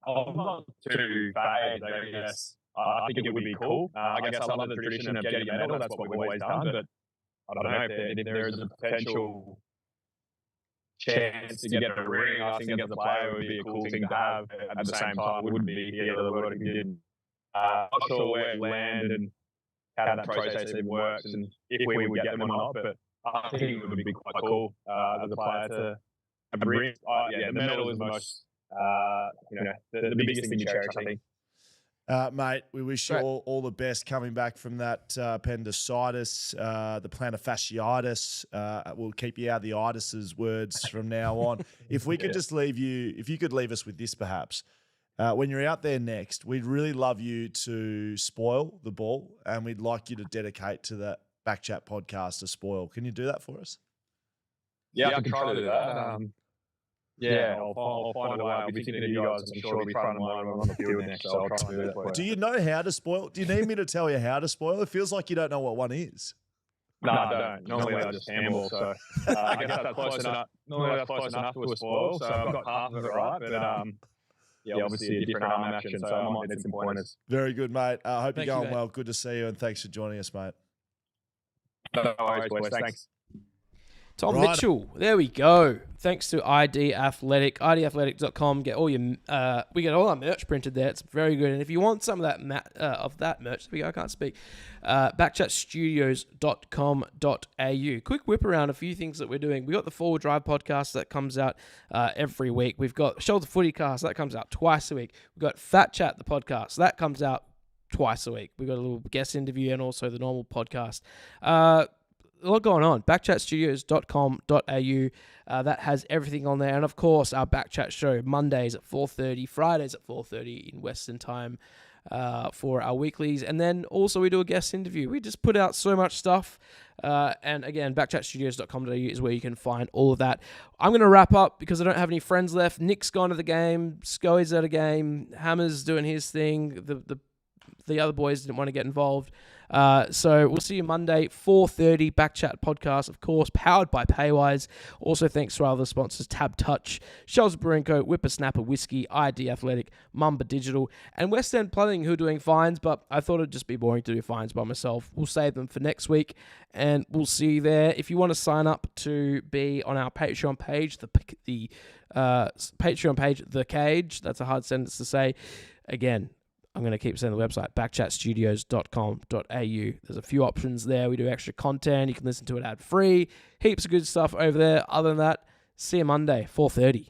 I'm not too phased, I guess. I think it would be cool. I guess I love the tradition of getting a medal. That's what we've always done. But I don't know if there is a potential chance to get a ring. I think as a player, it would be a cool thing to have. At the same time, it wouldn't be the end of the world if you didn't. I'm not sure where it landed and how that process even works and if we would get them or not. But I think it would be quite cool as a player to have a ring. The medal is the most... the biggest thing you cherish, I think.
Mate, we wish you all the best coming back from that appendicitis, the plantar fasciitis. We'll keep you out of the itis's words from now on. If we could just leave us with this perhaps. When you're out there next, we'd really love you to spoil the ball, and we'd like you to dedicate to the BackChat podcast a spoil. Can you do that for us?
Yeah, I can try to do that. Yeah, I'll find a way. I'll be thinking of you guys. I'm sure I'll be front of mind when I'm on the field next. So I'll try and do that for you.
Do you know how to spoil? Do you need me to tell you how to spoil? It feels like you don't know what one is.
No, I don't. Normally I just handball. So I guess that's close enough. Normally that's close enough to a spoil. So I've got half of it right. But yeah, obviously a different arm action. So I might need some pointers.
Very good, mate. I hope
Thank
you're
you,
going
mate.
well. Good to see you, and thanks for joining us, mate.
No worries, boys. Thanks.
Tom
Right.
Mitchell. There we go. Thanks to ID Athletic, idathletic.com. Get all your we get all our merch printed there. It's very good. And if you want some of that merch, there we go. I can't speak. BackChatStudios.com.au. Quick whip around a few things that we're doing. We got the Forward Drive podcast that comes out every week. We've got Shoulder Footy Cast that comes out twice a week. We've got Fat Chat the podcast that comes out twice a week. We've got a little guest interview and also the normal podcast. A lot going on. BackChatStudios.com.au. That has everything on there. And, of course, our BackChat show, Mondays at 4:30, Fridays at 4:30 in Western time for our weeklies. And then also we do a guest interview. We just put out so much stuff. And, again, BackChatStudios.com.au is where you can find all of that. I'm going to wrap up because I don't have any friends left. Nick's gone to the game. Schoey's at a game. Hammer's doing his thing. The other boys didn't want to get involved. So we'll see you Monday, 4:30, BackChat podcast, of course, powered by Paywise. Also, thanks to our other sponsors, TABtouch, Shadeau Brewing Co, Whippersnapper Whisky, ID Athletic, Mamba Digital, and West End Plumbing, who are doing fines, but I thought it'd just be boring to do fines by myself. We'll save them for next week, and we'll see you there. If you want to sign up to be on our Patreon page, the Patreon page, The Cage, that's a hard sentence to say. Again, I'm going to keep saying the website, backchatstudios.com.au. There's a few options there. We do extra content. You can listen to it ad-free. Heaps of good stuff over there. Other than that, see you Monday, 4:30.